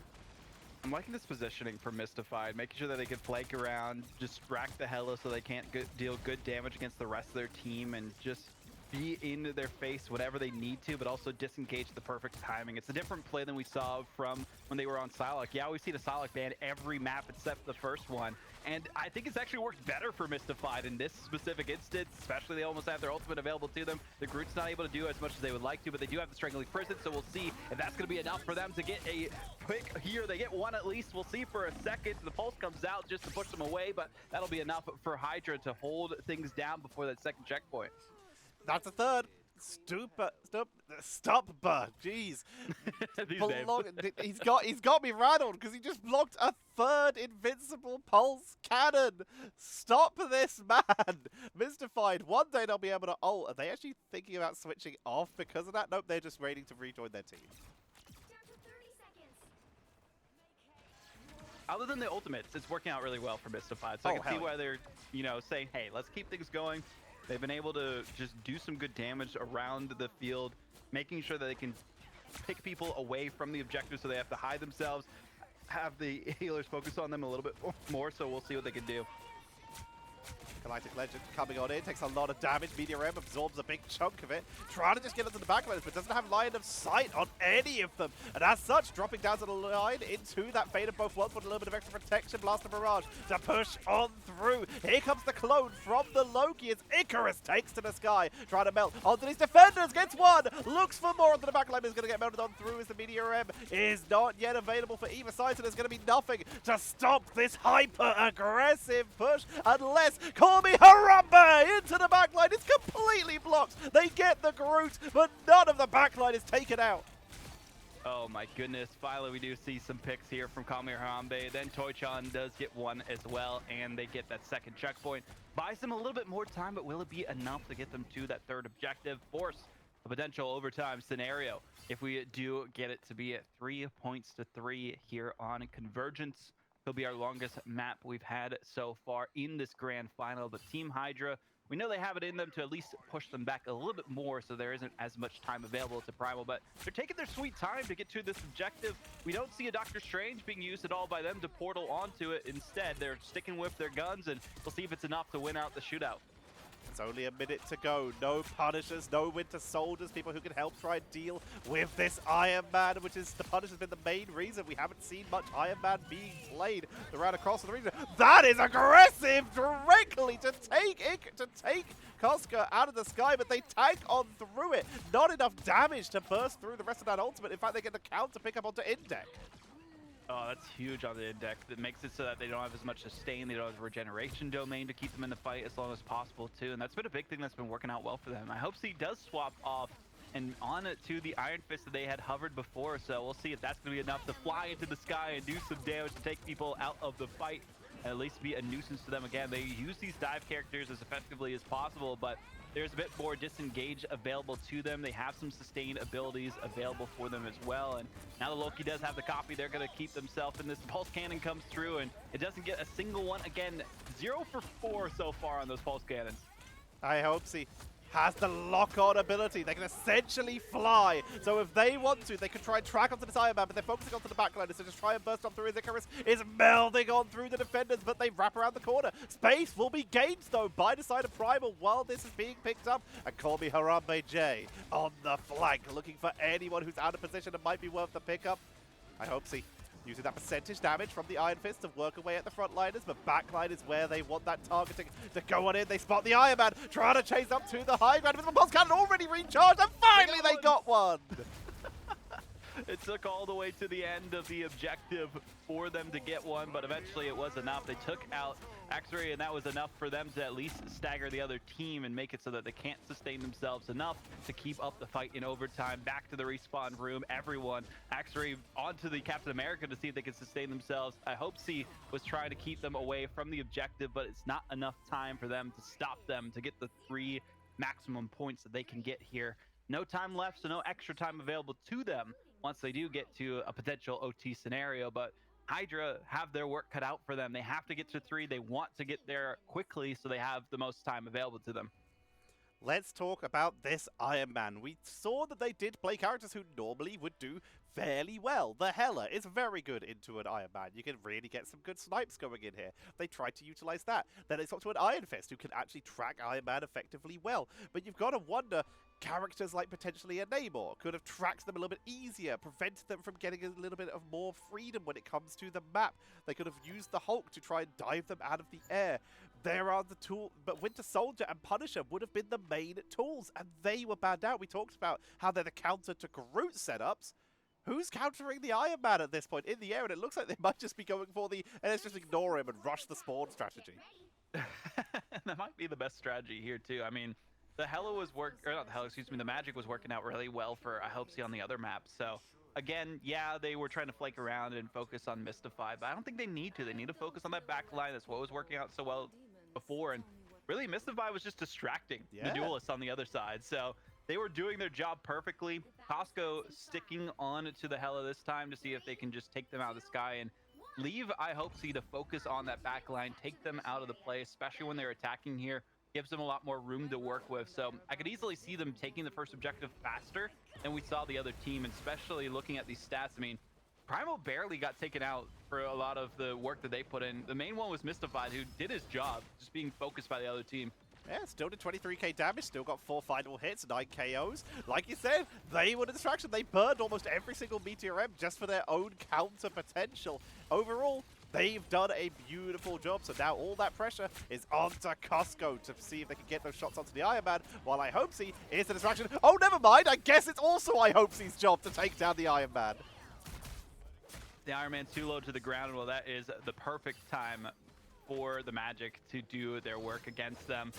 I'm liking this positioning for Mystified, making sure that they can flank around, distract the Hela so they can't deal good damage against the rest of their team, and just be in their face whatever they need to, but also disengage at the perfect timing. It's a different play than we saw from when they were on Psylocke. Yeah, we see the Psylocke ban every map except the first one, and I think it's actually worked better for Mystified in this specific instance, especially they almost have their ultimate available to them. The Groot's not able to do as much as they would like to, but they do have the Strangling Prison, so we'll see if that's going to be enough for them to get a pick here. They get one at least. We'll see for a second. The Pulse comes out just to push them away, but that'll be enough for Hydra to hold things down before that second checkpoint. That's a third. Stop, jeez. He's got me rattled because he just blocked a third invincible pulse cannon. Stop this, man. Mystified. One day they'll be able to ult. Are they actually thinking about switching off because of that? Nope, they're just waiting to rejoin their team. Other than the ultimates, it's working out really well for Mystified. So I can see why they're, saying, hey, let's keep things going. They've been able to just do some good damage around the field, making sure that they can pick people away from the objective so they have to hide themselves, have the healers focus on them a little bit more, so we'll see what they can do. Galactic Legend coming on in, takes a lot of damage. Meteor M absorbs a big chunk of it. Trying to just get into the backline, but doesn't have line of sight on any of them. And as such, dropping down to the line into that Fate of Both Worlds with a little bit of extra protection. Blast of Barrage to push on through. Here comes the clone from the Loki as Icarus takes to the sky. Trying to melt onto these defenders. Gets one. Looks for more onto the backline. Is going to get melted on through as the Meteor M is not yet available for either side. So there's going to be nothing to stop this hyper-aggressive push unless Call Me Harambe into the backline. It's completely blocked. They get the Groot, but none of the backline is taken out. Oh my goodness, finally we do see some picks here from Call Me Harambe. Then Toy-chan does get one as well, and they get that second checkpoint. Buys them a little bit more time, but will it be enough to get them to that third objective? Force a potential overtime scenario if we do get it to be at 3 points to 3 here on Convergence. It'll be our longest map we've had so far in this grand final. But Team Hydra, we know they have it in them to at least push them back a little bit more so there isn't as much time available to Primal. But they're taking their sweet time to get to this objective. We don't see a Doctor Strange being used at all by them to portal onto it. Instead, they're sticking with their guns, and we'll see if it's enough to win out the shootout. It's only a minute to go. No Punishers, no Winter Soldiers, people who can help try and deal with this Iron Man, which is the Punisher's been the main reason we haven't seen much Iron Man being played around across the region. That is aggressive directly to take Koska out of the sky, but they tank on through it. Not enough damage to burst through the rest of that ultimate. In fact, they get the count to pick up onto Index. Oh, that's huge on the index. That makes it so that they don't have as much sustain. They don't have a regeneration domain to keep them in the fight as long as possible, too. And that's been a big thing that's been working out well for them. I hope he does swap off and on it to the Iron Fist that they had hovered before. So we'll see if that's going to be enough to fly into the sky and do some damage to take people out of the fight. And at least be a nuisance to them again. They use these dive characters as effectively as possible, but there's a bit more disengage available to them. They have some sustain abilities available for them as well. And now the Loki does have the copy. They're going to keep themselves in this. Pulse Cannon comes through, and it doesn't get a single one. Again, 0 for 4 so far on those Pulse Cannons. I hope he has the lock-on ability. They can essentially fly. So if they want to, they could try and track onto this Iron Man, but they're focusing onto the backline. So just try and burst on through. Icarus is melding on through the defenders, but they wrap around the corner. Space will be gained, though, by the side of Primal while this is being picked up. And call me Harambe J on the flank, looking for anyone who's out of position and might be worth the pickup. I hope so. Using that percentage damage from the Iron Fist to work away at the frontliners, but backline is where they want that targeting to go on in. They spot the Iron Man, trying to chase up to the high ground with the Pulse Cannon already recharged, and finally they got one! It took all the way to the end of the objective for them to get one, but eventually it was enough. They took out X-Ray, and that was enough for them to at least stagger the other team and make it so that they can't sustain themselves enough to keep up the fight in overtime. Back to the respawn room, everyone. X-Ray onto the Captain America to see if they can sustain themselves. I hope C was trying to keep them away from the objective, but it's not enough time for them to stop them to get the 3 maximum points that they can get here. No time left, so no extra time available to them once they do get to a potential OT scenario, but Hydra have their work cut out for them. They have to get to 3. They want to get there quickly, so they have the most time available to them. Let's talk about this Iron Man. We saw that they did play characters who normally would do fairly well. The Hela is very good into an Iron Man. You can really get some good snipes going in here. They tried to utilize that. Then it's up to an Iron Fist who can actually track Iron Man effectively well. But you've got to wonder, characters like potentially a Namor could have tracked them a little bit easier, prevented them from getting a little bit of more freedom when it comes to the map. They could have used the Hulk to try and dive them out of the air. There are the tools, but Winter Soldier and Punisher would have been the main tools, and they were banned out. We talked about how they're the counter to Groot setups. Who's countering the Iron Man at this point in the air? And it looks like they might just be going for the, let's just ignore him and rush the spawn strategy. That might be the best strategy here, too. I mean, the Hela was the Magic was working out really well for I hope on the other map. So again, yeah, they were trying to flake around and focus on Mystify, but I don't think they need to. They need to focus on that back line. That's what was working out so well before. And really, Mystify was just distracting the duelists on the other side. So they were doing their job perfectly. Costco sticking on to the Hela this time to see if they can just take them out of the sky and leave I hope to focus on that back line, take them out of the play, especially when they're attacking here. Gives them a lot more room to work with. So I could easily see them taking the first objective faster than we saw the other team, and especially looking at these stats. I mean, Primal barely got taken out for a lot of the work that they put in. The main one was Mystified, who did his job, just being focused by the other team. Yeah, still did 23k damage, still got 4 final hits, 9 KOs. Like you said, they were the distraction. They burned almost every single Meteor M just for their own counter potential. Overall, they've done a beautiful job, so now all that pressure is onto Costco to see if they can get those shots onto the Iron Man, while I hope is the distraction. Oh, never mind, I guess it's also I hope job to take down the Iron Man. The Iron Man's too low to the ground. Well, that is the perfect time for the Magic to do their work against them.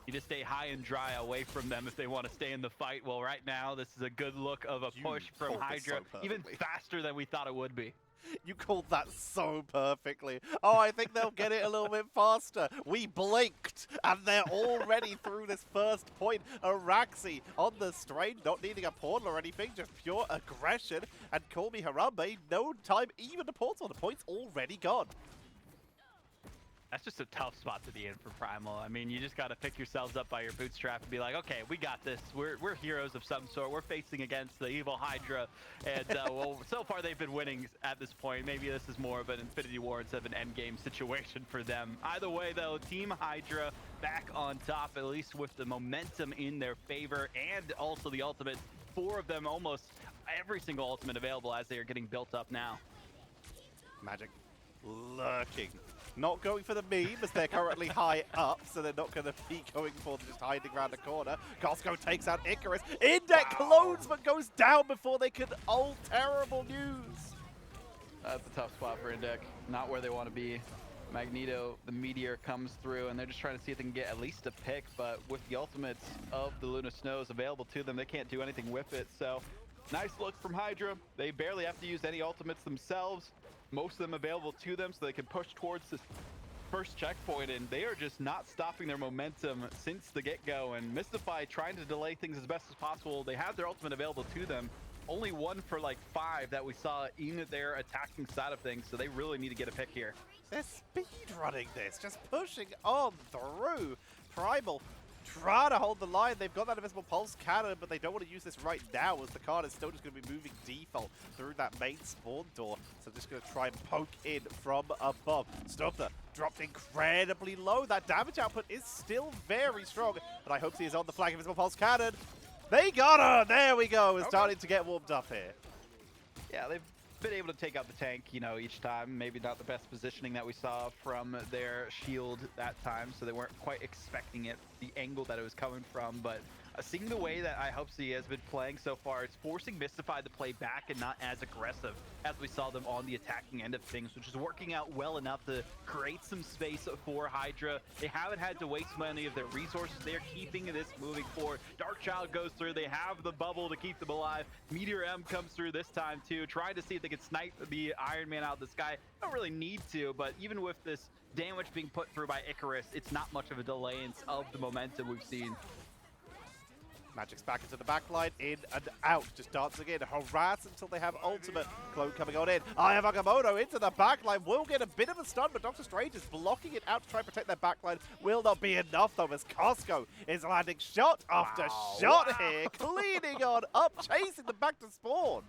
You just stay high and dry away from them if they want to stay in the fight. Well, right now, this is a good look of a push from Hydra, even faster than we thought it would be. You called that so perfectly. Oh, I think they'll get it a little bit faster. We blinked, and they're already through this first point. Araxi on the strain, not needing a portal or anything, just pure aggression. And call me Harambe, no time even to portal. The point's already gone. That's just a tough spot to be in for Primal. I mean, you just got to pick yourselves up by your bootstrap and be like, okay, we got this. We're heroes of some sort. We're facing against the evil Hydra. And, well, so far they've been winning at this point. Maybe this is more of an Infinity War instead of an endgame situation for them. Either way, though, Team Hydra back on top, at least with the momentum in their favor and also the ultimate. 4 of them, almost every single ultimate available as they are getting built up now. Magic lurking. Not going for the meme as they're currently high up, so they're not going to be going for just hiding around the corner. Costco takes out Icarus. Index clones, but goes down before they can. Oh, terrible news. That's a tough spot for Indec. Not where they want to be. Magneto, the Meteor comes through, and they're just trying to see if they can get at least a pick, but with the ultimates of the Luna Snows available to them, they can't do anything with it. So nice look from Hydra. They barely have to use any ultimates themselves. Most of them available to them so they can push towards this first checkpoint, and they are just not stopping their momentum since the get-go. And Mystify trying to delay things as best as possible. They have their ultimate available to them. Only one for like 5 that we saw in their attacking side of things, so they really need to get a pick here. They're speed running this, just pushing on through. Primal trying to hold the line. They've got that invisible pulse cannon, but they don't want to use this right now as the card is still just going to be moving default through that main spawn door. So just going to try and poke in from above. Stubner dropped incredibly low. That damage output is still very strong, but I hope he is on the flag. Invisible pulse cannon. They got her! There we go. It's starting to get warmed up here. Yeah, they've been able to take out the tank, you know, each time. Maybe not the best positioning that we saw from their shield that time, so they weren't quite expecting it, the angle that it was coming from. But seeing the way that iHopesy has been playing so far, it's forcing Mystify to play back and not as aggressive as we saw them on the attacking end of things, which is working out well enough to create some space for Hydra. They haven't had to waste many of their resources. They're keeping this moving forward. Darkchild goes through. They have the bubble to keep them alive. Meteor M comes through this time too, trying to see if they can snipe the Iron Man out of the sky. Don't really need to, but even with this damage being put through by Icarus, it's not much of a delayance of the momentum we've seen. Magic's back into the backline, in and out, just dancing in, harass until they have ultimate. Clone coming on in. I have Agamotto into the backline, will get a bit of a stun, but Doctor Strange is blocking it out to try and protect their backline. Will not be enough though, as Costco is landing shot after shot here, cleaning on up, chasing them back to spawn.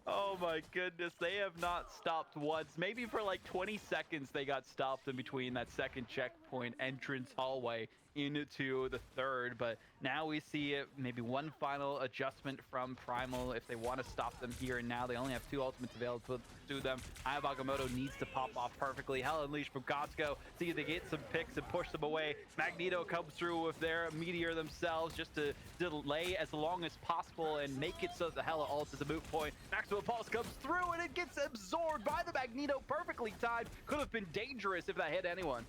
Oh my goodness, they have not stopped once. Maybe for like 20 seconds they got stopped in between that second checkpoint entrance hallway into the third, but now we see it, maybe one final adjustment from Primal if they want to stop them here and now. They only have 2 ultimates available to them. Eye Agamotto needs to pop off perfectly. Hell Unleashed from Costco, see if they get some picks and push them away. Magneto comes through with their Meteor themselves just to delay as long as possible and make it so that the Hella ult is a moot point. Maximum Pulse comes through and it gets absorbed by the Magneto, perfectly timed. Could have been dangerous if that hit anyone.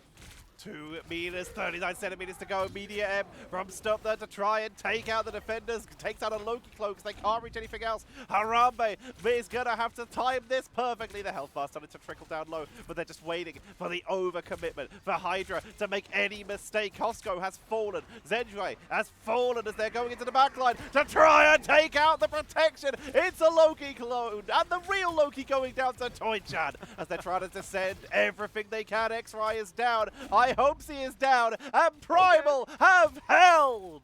2 meters, 39 centimeters to go. Media M from Stubner to try and take out the defenders. Takes out a Loki cloak because they can't reach anything else. Harambe is going to have to time this perfectly. The health bar started to trickle down low, but they're just waiting for the overcommitment for Hydra to make any mistake. Costco has fallen. Zedre has fallen as they're going into the backline to try and take out the protection. It's a Loki clone and the real Loki going down to Toy-chan as they're trying to descend everything they can. X-Ray is down. iHopesy is down, and Primal have held!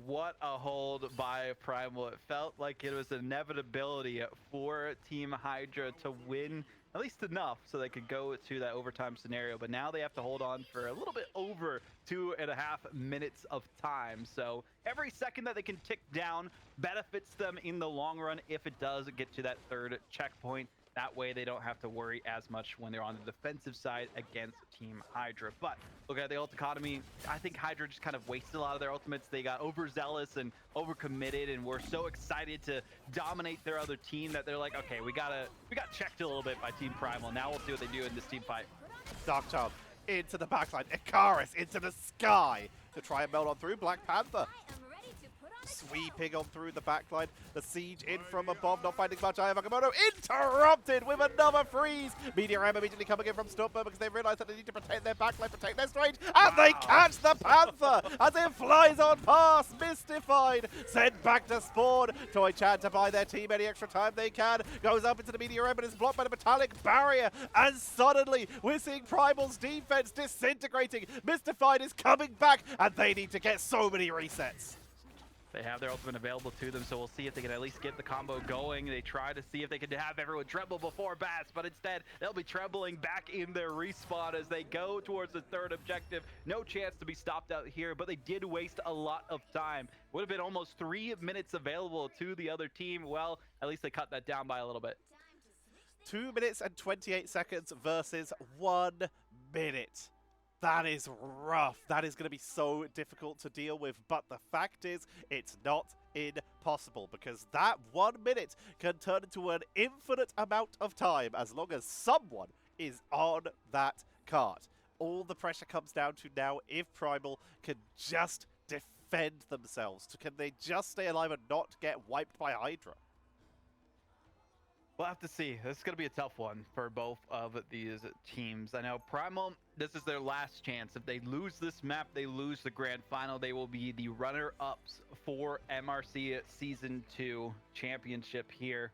What a hold by Primal. It felt like it was an inevitability for Team Hydra to win at least enough so they could go to that overtime scenario, but now they have to hold on for a little bit over 2.5 minutes of time. So every second that they can tick down benefits them in the long run if it does get to that third checkpoint. That way they don't have to worry as much when they're on the defensive side against Team Hydra. But look at the ult economy. I think Hydra just kind of wasted a lot of their ultimates. They got overzealous and overcommitted and were so excited to dominate their other team that they're like, okay, we got checked a little bit by Team Primal. Now we'll see what they do in this team fight. Darkchild into the backline. Enquiries into the sky to try and meld on through. Black Panther sweeping on through the backline. The siege in from above, not finding much. Eye Agamotto interrupted with another freeze. Meteor M immediately coming in from Stubber because they realize that they need to protect their backline, protect their Strange, and they catch the Panther as it flies on past. Mystified, sent back to spawn. Toy-chan to buy their team any extra time they can. Goes up into the Meteor M and is blocked by the metallic barrier. And suddenly, we're seeing Primal's defense disintegrating. Mystified is coming back, and they need to get so many resets. They have their ultimate available to them, so we'll see if they can at least get the combo going. They try to see if they can have everyone tremble before bats, but instead they'll be trembling back in their respawn as they go towards the third objective. No chance to be stopped out here, but they did waste a lot of time. Would have been almost 3 minutes available to the other team. Well, at least they cut that down by a little bit. 2 minutes and 28 seconds versus 1 minute. That is rough. That is going to be so difficult to deal with. But the fact is, it's not impossible. possible, because that 1 minute can turn into an infinite amount of time as long as someone is on that cart. All the pressure comes down to now if Primal can just defend themselves. Can they just stay alive and not get wiped by Hydra? We'll have to see. This is going to be a tough one for both of these teams. I know Primal, this is their last chance. If they lose this map, they lose the grand final. They will be the runner-ups for MRC Season 2 championship here.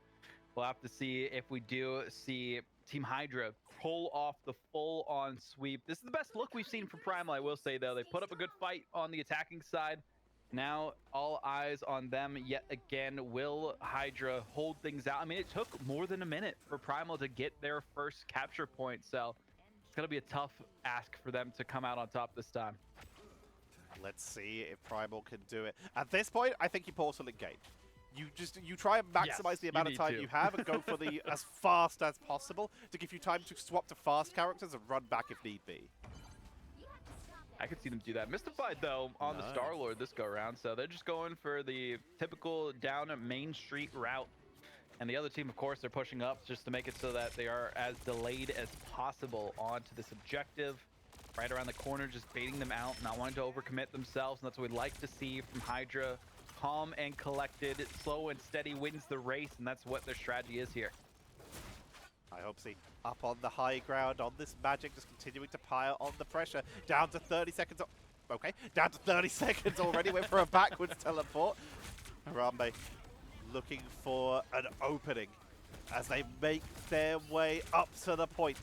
We'll have to see if we do see Team Hydra pull off the full-on sweep. This is the best look we've seen from Primal, I will say, though. They put up a good fight on the attacking side. Now, all eyes on them yet again. Will Hydra hold things out? I mean, it took more than a minute for Primal to get their first capture point, so it's going to be a tough ask for them to come out on top this time. Let's see if Primal can do it. At this point, I think you portal and gate. You try and maximize the amount of time you have and go for the as fast as possible to give you time to swap to fast characters and run back if need be. I could see them do that. Mystified, though, on the Star-Lord this go-around, so they're just going for the typical down Main Street route. And the other team, of course, they're pushing up just to make it so that they are as delayed as possible onto this objective. Right around the corner, just baiting them out, not wanting to overcommit themselves, and that's what we'd like to see from Hydra. Calm and collected, slow and steady wins the race, and that's what their strategy is here. I hope see up on the high ground on this Magic, just continuing to pile on the pressure. Down to 30 seconds. Okay, down to 30 seconds already. Went for a backwards teleport. Harambe looking for an opening as they make their way up to the point.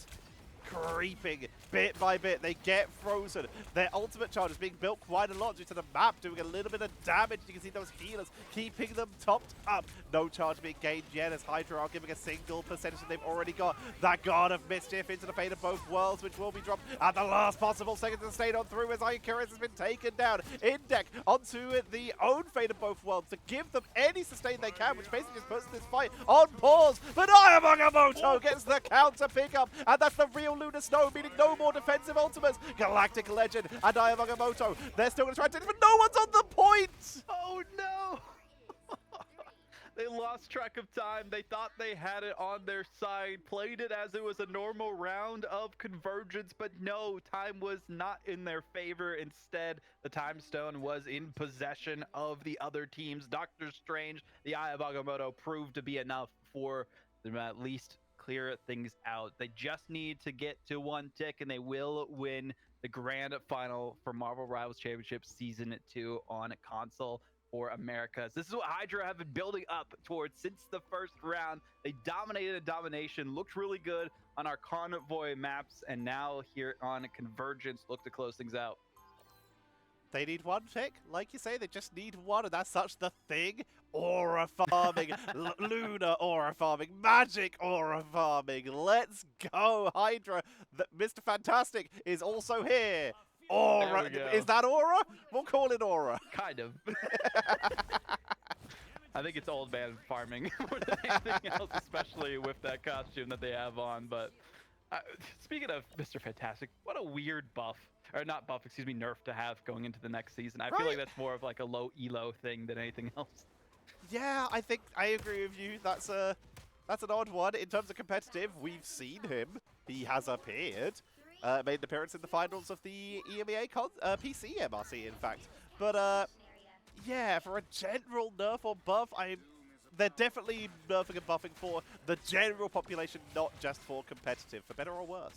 Creeping bit by bit, they get frozen. Their ultimate charge is being built quite a lot due to the map doing a little bit of damage. You can see those healers keeping them topped up. No charge being gained yet as Hydra are giving a single percentage that they've already got. That God of Mischief into the fate of both worlds, which will be dropped at the last possible second to stay on through as Enquiries has been taken down. In deck onto the own fate of both worlds to give them any sustain they can, which basically just puts this fight on pause. But Ayamoto gets the counter pickup, and that's the real Lunar Snow, meaning no more defensive ultimates. Galactic Legend and Ayamoto, they're still going to try to, but no one's on the point! Oh no! They lost track of time. They thought they had it on their side, played it as it was a normal round of Convergence, but no, time was not in their favor. Instead, the Time Stone was in possession of the other teams. Doctor Strange, the Eye of Agamotto, proved to be enough for them at least clear things out. They just need to get to one tick, and they will win the grand final for Marvel Rivals Championship Season 2 on console for Americas. This is what Hydra have been building up towards since the first round. They dominated a domination, looked really good on our Convoy maps, and now here on Convergence, look to close things out. They need one tick, like you say, they just need one, and that's such the thing. Aura farming, Lunar aura farming, Magic aura farming. Let's go, Hydra. Mr. Fantastic is also here. Aura, is that aura? We'll call it aura. Kind of. I think it's old man farming more than anything else, especially with that costume that they have on. But speaking of Mr. Fantastic, what a weird buff. Or not buff, excuse me, nerf to have going into the next season. I feel like that's more of like a low elo thing than anything else. Yeah, I think I agree with you. That's an odd one. In terms of competitive, we've seen him. He has appeared. Made an appearance in the finals of the EMEA PC MRC, in fact. But yeah, for a general nerf or buff, they're definitely nerfing and buffing for the general population, not just for competitive, for better or worse.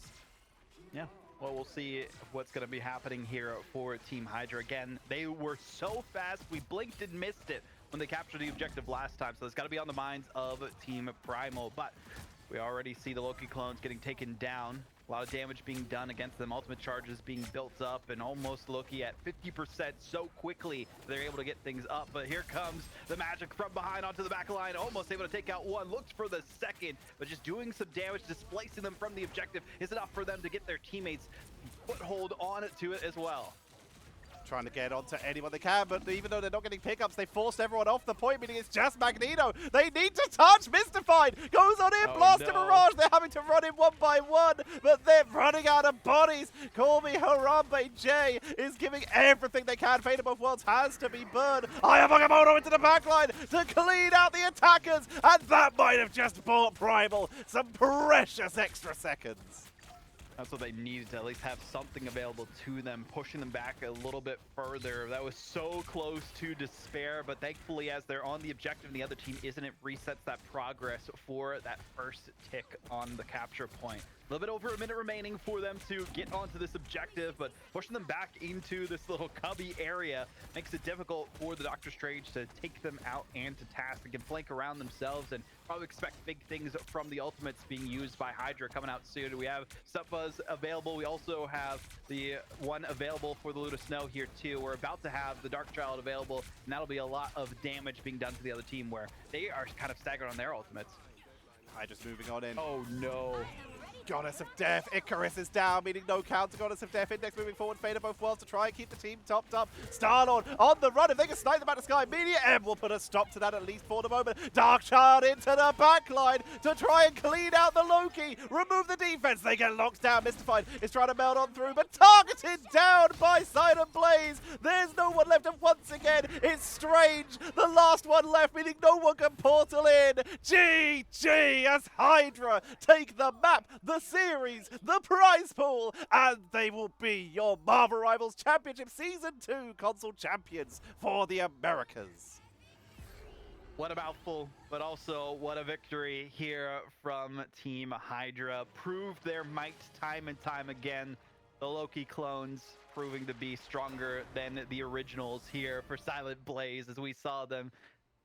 Yeah. Well, we'll see what's going to be happening here for Team Hydra. Again, they were so fast, we blinked and missed it when they captured the objective last time, so it's got to be on the minds of Team Primal. But we already see the Loki clones getting taken down. A lot of damage being done against them, ultimate charges being built up, and almost Loki at 50% so quickly they're able to get things up. But here comes the Magic from behind onto the back line, almost able to take out one, looked for the second, but just doing some damage, displacing them from the objective is enough for them to get their teammates foothold on to it as well. Trying to get onto anyone they can, but even though they're not getting pickups, they forced everyone off the point, meaning it's just Magneto. They need to touch. Mystified goes on in, blast a Mirage. They're having to run in one by one, but they're running out of bodies. Call me Harambe J is giving everything they can. Fate of Both Worlds has to be burned. Ayamagamoto into the backline to clean out the attackers, and that might have just bought Primal some precious extra seconds. That's what they needed, to at least have something available to them, pushing them back a little bit further. That was so close to despair, but thankfully as they're on the objective and the other team isn't, it resets that progress for that first tick on the capture point. A little bit over a minute remaining for them to get onto this objective, but pushing them back into this little cubby area makes it difficult for the Doctor Strange to take them out and to task. They can flank around themselves and probably expect big things from the ultimates being used by Hydra coming out soon. We have Stufbuzz available. We also have the one available for the Luna Snow here too. We're about to have the Dark Child available, and that'll be a lot of damage being done to the other team where they are kind of staggered on their ultimates. Hydra's moving on in. Oh no. Goddess of Death, Icarus is down, meaning no counter. Goddess of Death, Index moving forward, Fate of Both Worlds to try and keep the team topped up. Star-Lord on the run, if they can snipe them out of the sky, Media M will put a stop to that at least for the moment. Dark Child into the backline to try and clean out the Loki, remove the defense, they get locked down. Mystified is trying to melt on through, but targeted down by Silent Blaze. There's no one left, and once again, it's Strange, the last one left, meaning no one can portal in. GG as Hydra take the map, the series, the prize pool, and they will be your Marvel Rivals Championship Season 2 console champions for the Americas. What a mouthful, but also what a victory here from Team Hydra. Proved their might time and time again. The Loki clones proving to be stronger than the originals here for Silent Blaze, as we saw them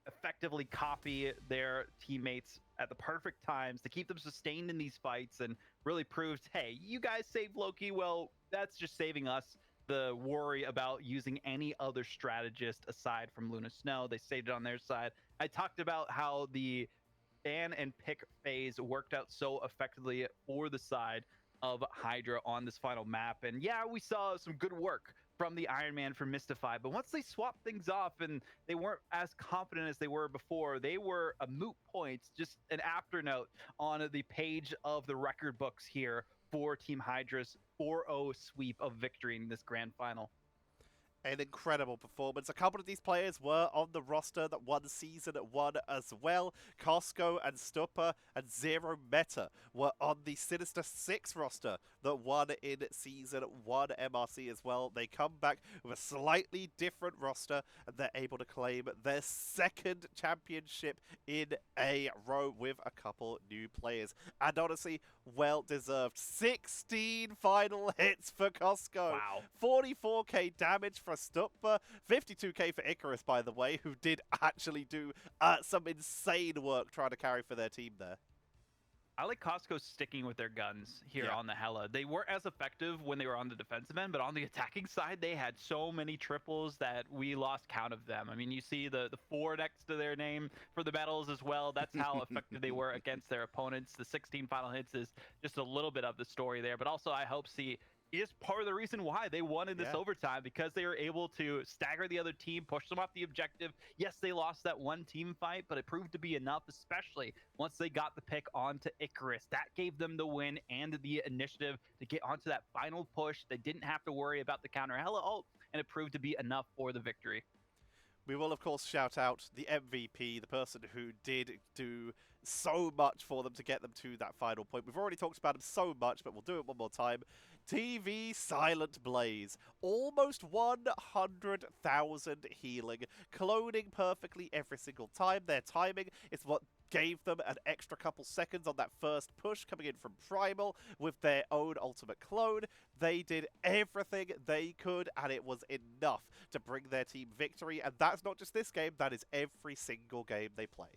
effectively copy their teammates at the perfect times to keep them sustained in these fights, and really proved, hey, you guys saved Loki, well, that's just saving us the worry about using any other strategist aside from Luna Snow. They saved it on their side. I talked about how the ban and pick phase worked out so effectively for the side of Hydra on this final map, and yeah, we saw some good work from the Iron Man for Mystified, but once they swapped things off and they weren't as confident as they were before, they were a moot point, just an afternote on the page of the record books here for Team Hydra's 4-0 sweep of victory in this grand final. An incredible performance. A couple of these players were on the roster that won Season 1 as well. Costco and Stupper and Zero Meta were on the Sinister 6 roster that won in Season 1 MRC as well. They come back with a slightly different roster, and they're able to claim their second championship in a row with a couple new players. And honestly, well deserved. 16 final hits for Costco. Wow. 44k damage for Stupper, 52k for Icarus, by the way, who did actually do some insane work trying to carry for their team there. I like Costco sticking with their guns here on the Hella. They weren't as effective when they were on the defensive end, but on the attacking side, they had so many triples that we lost count of them. I mean, you see the 4 next to their name for the battles as well. That's how effective they were against their opponents. The 16 final hits is just a little bit of the story there, but also I hope is part of the reason why they won in this overtime, because they were able to stagger the other team, push them off the objective. Yes, they lost that one team fight, but it proved to be enough, especially once they got the pick onto Icarus. That gave them the win and the initiative to get onto that final push. They didn't have to worry about the counter Hella ult, and it proved to be enough for the victory. We will, of course, shout out the MVP, the person who did do so much for them to get them to that final point. We've already talked about him so much, but we'll do it one more time. TV Silent Blaze, almost 100,000 healing, cloning perfectly every single time. Their timing is what gave them an extra couple seconds on that first push coming in from Primal with their own ultimate clone. They did everything they could, and it was enough to bring their team victory. And that's not just this game, that is every single game they played.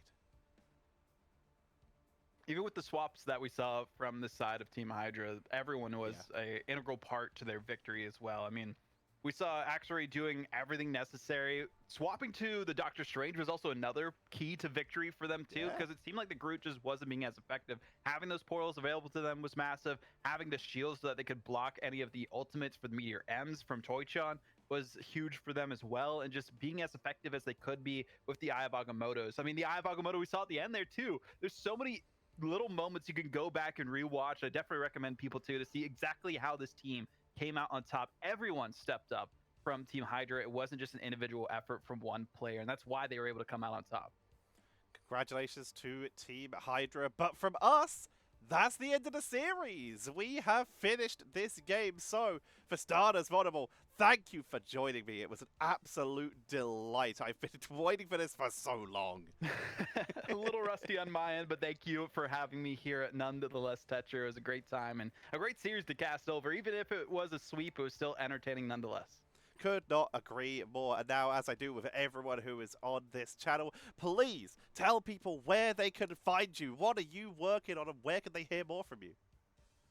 Even with the swaps that we saw from the side of Team Hydra, everyone was an integral part to their victory as well. I mean, We saw Axery doing everything necessary. Swapping to the Doctor Strange was also another key to victory for them too, because it seemed like the Groot just wasn't being as effective. Having those portals available to them was massive. Having the shields so that they could block any of the ultimates for the Meteor M's from Toy-chan was huge for them as well, and just being as effective as they could be with the Eye of Agamotto's. I mean, the Eye of Agamotto we saw at the end there too. There's so many little moments you can go back and rewatch. I definitely recommend people to see exactly how this team came out on top. Everyone stepped up from Team Hydra. It wasn't just an individual effort from one player, and that's why they were able to come out on top. Congratulations to Team Hydra, but from us, that's the end of the series. We have finished this game. So, for starters, Vodible, thank you for joining me. It was an absolute delight. I've been waiting for this for so long. A little rusty on my end, but thank you for having me here at nonetheless, Tetcher. It was a great time and a great series to cast over. Even if it was a sweep, it was still entertaining nonetheless. Could not agree more. And now, as I do with everyone who is on this channel, please tell people where they can find you. What are you working on, and where can they hear more from you?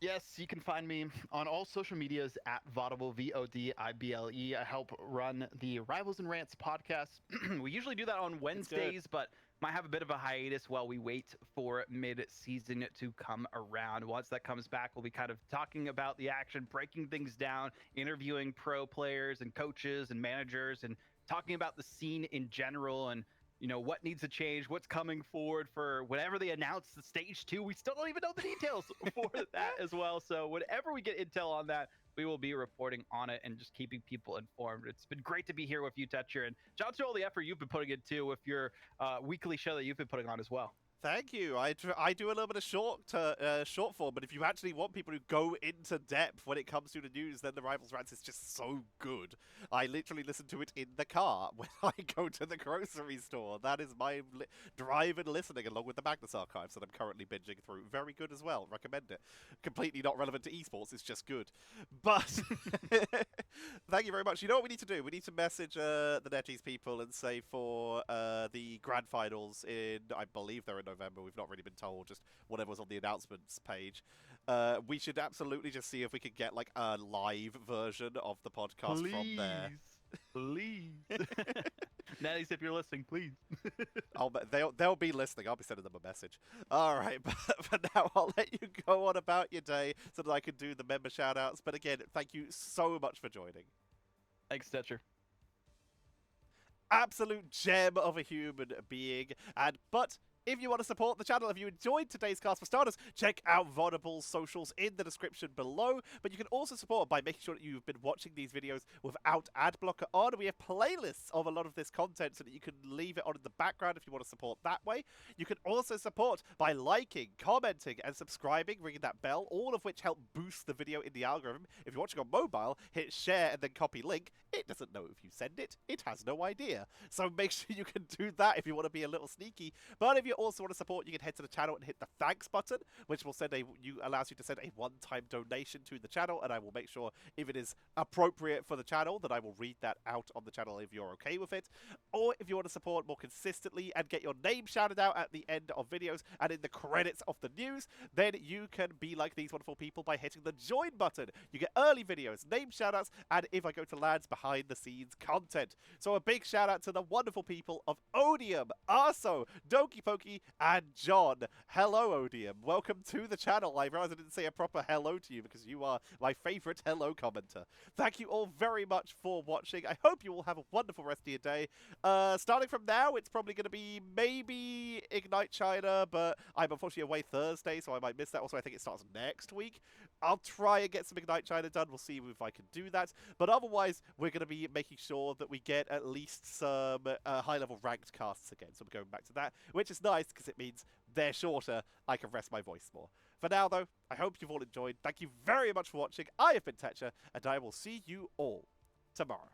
Yes, you can find me on all social medias at Vodible, Vodible. I help run the Rivals and Rants podcast. We usually do that on Wednesdays, but might have a bit of a hiatus while we wait for mid-season to come around. Once that comes back, we'll be kind of talking about the action, breaking things down, interviewing pro players and coaches and managers, and talking about the scene in general and what needs to change, what's coming forward for whenever they announce the stage 2. We still don't even know the details for that as well. So whenever we get intel on that, we will be reporting on it and just keeping people informed. It's been great to be here with you, Tetcher, and shout out to all the effort you've been putting in too with your weekly show that you've been putting on as well. Thank you. I do a little bit of short form, but if you actually want people who go into depth when it comes to the news, then the Rivals Rants is just so good. I literally listen to it in the car when I go to the grocery store. That is my drive and listening, along with the Magnus Archives that I'm currently binging through. Very good as well. Recommend it. Completely not relevant to esports. It's just good. But thank you very much. You know what we need to do? We need to message the NetEase people and say for the grand finals in, I believe they're in November. We've not really been told, just whatever was on the announcements page. We should absolutely just see if we could get like a live version of the podcast from there. Please. Netties, if you're listening, please. They'll be listening. I'll be sending them a message. All right, but for now, I'll let you go on about your day so that I can do the member shout-outs. But again, thank you so much for joining. Thanks, Tetcher. Absolute gem of a human being. But if you want to support the channel, if you enjoyed today's cast, for starters, check out Vodible's socials in the description below. But you can also support by making sure that you've been watching these videos without ad blocker on. We have playlists of a lot of this content so that you can leave it on in the background if you want to support that way. You can also support by liking, commenting, and subscribing, ringing that bell, all of which help boost the video in the algorithm. If you're watching on mobile, hit share and then copy link. It doesn't know if you send it. It has no idea. So make sure you can do that if you want to be a little sneaky. But if you also want to support, you can head to the channel and hit the thanks button, which will allows you to send a one-time donation to the channel, and I will make sure if it is appropriate for the channel that I will read that out on the channel if you're okay with it. Or if you want to support more consistently and get your name shouted out at the end of videos and in the credits of the news, then you can be like these wonderful people by hitting the join button. You get early videos, name shoutouts, and if I go to lads, behind the scenes content. So a big shout out to the wonderful people of Odium, Arso, Doki Poki, and John. Hello, Odium. Welcome to the channel. I realize I didn't say a proper hello to you because you are my favorite hello commenter. Thank you all very much for watching. I hope you all have a wonderful rest of your day. Starting from now, it's probably going to be maybe Ignite China, but I'm unfortunately away Thursday, so I might miss that. Also, I think it starts next week. I'll try and get some Ignite China done. We'll see if I can do that. But otherwise, we're going to be making sure that we get at least some high-level ranked casts again. So we're going back to that, which is nice because it means they're shorter. I can rest my voice more. For now, though, I hope you've all enjoyed. Thank you very much for watching. I have been Tetcher, and I will see you all tomorrow.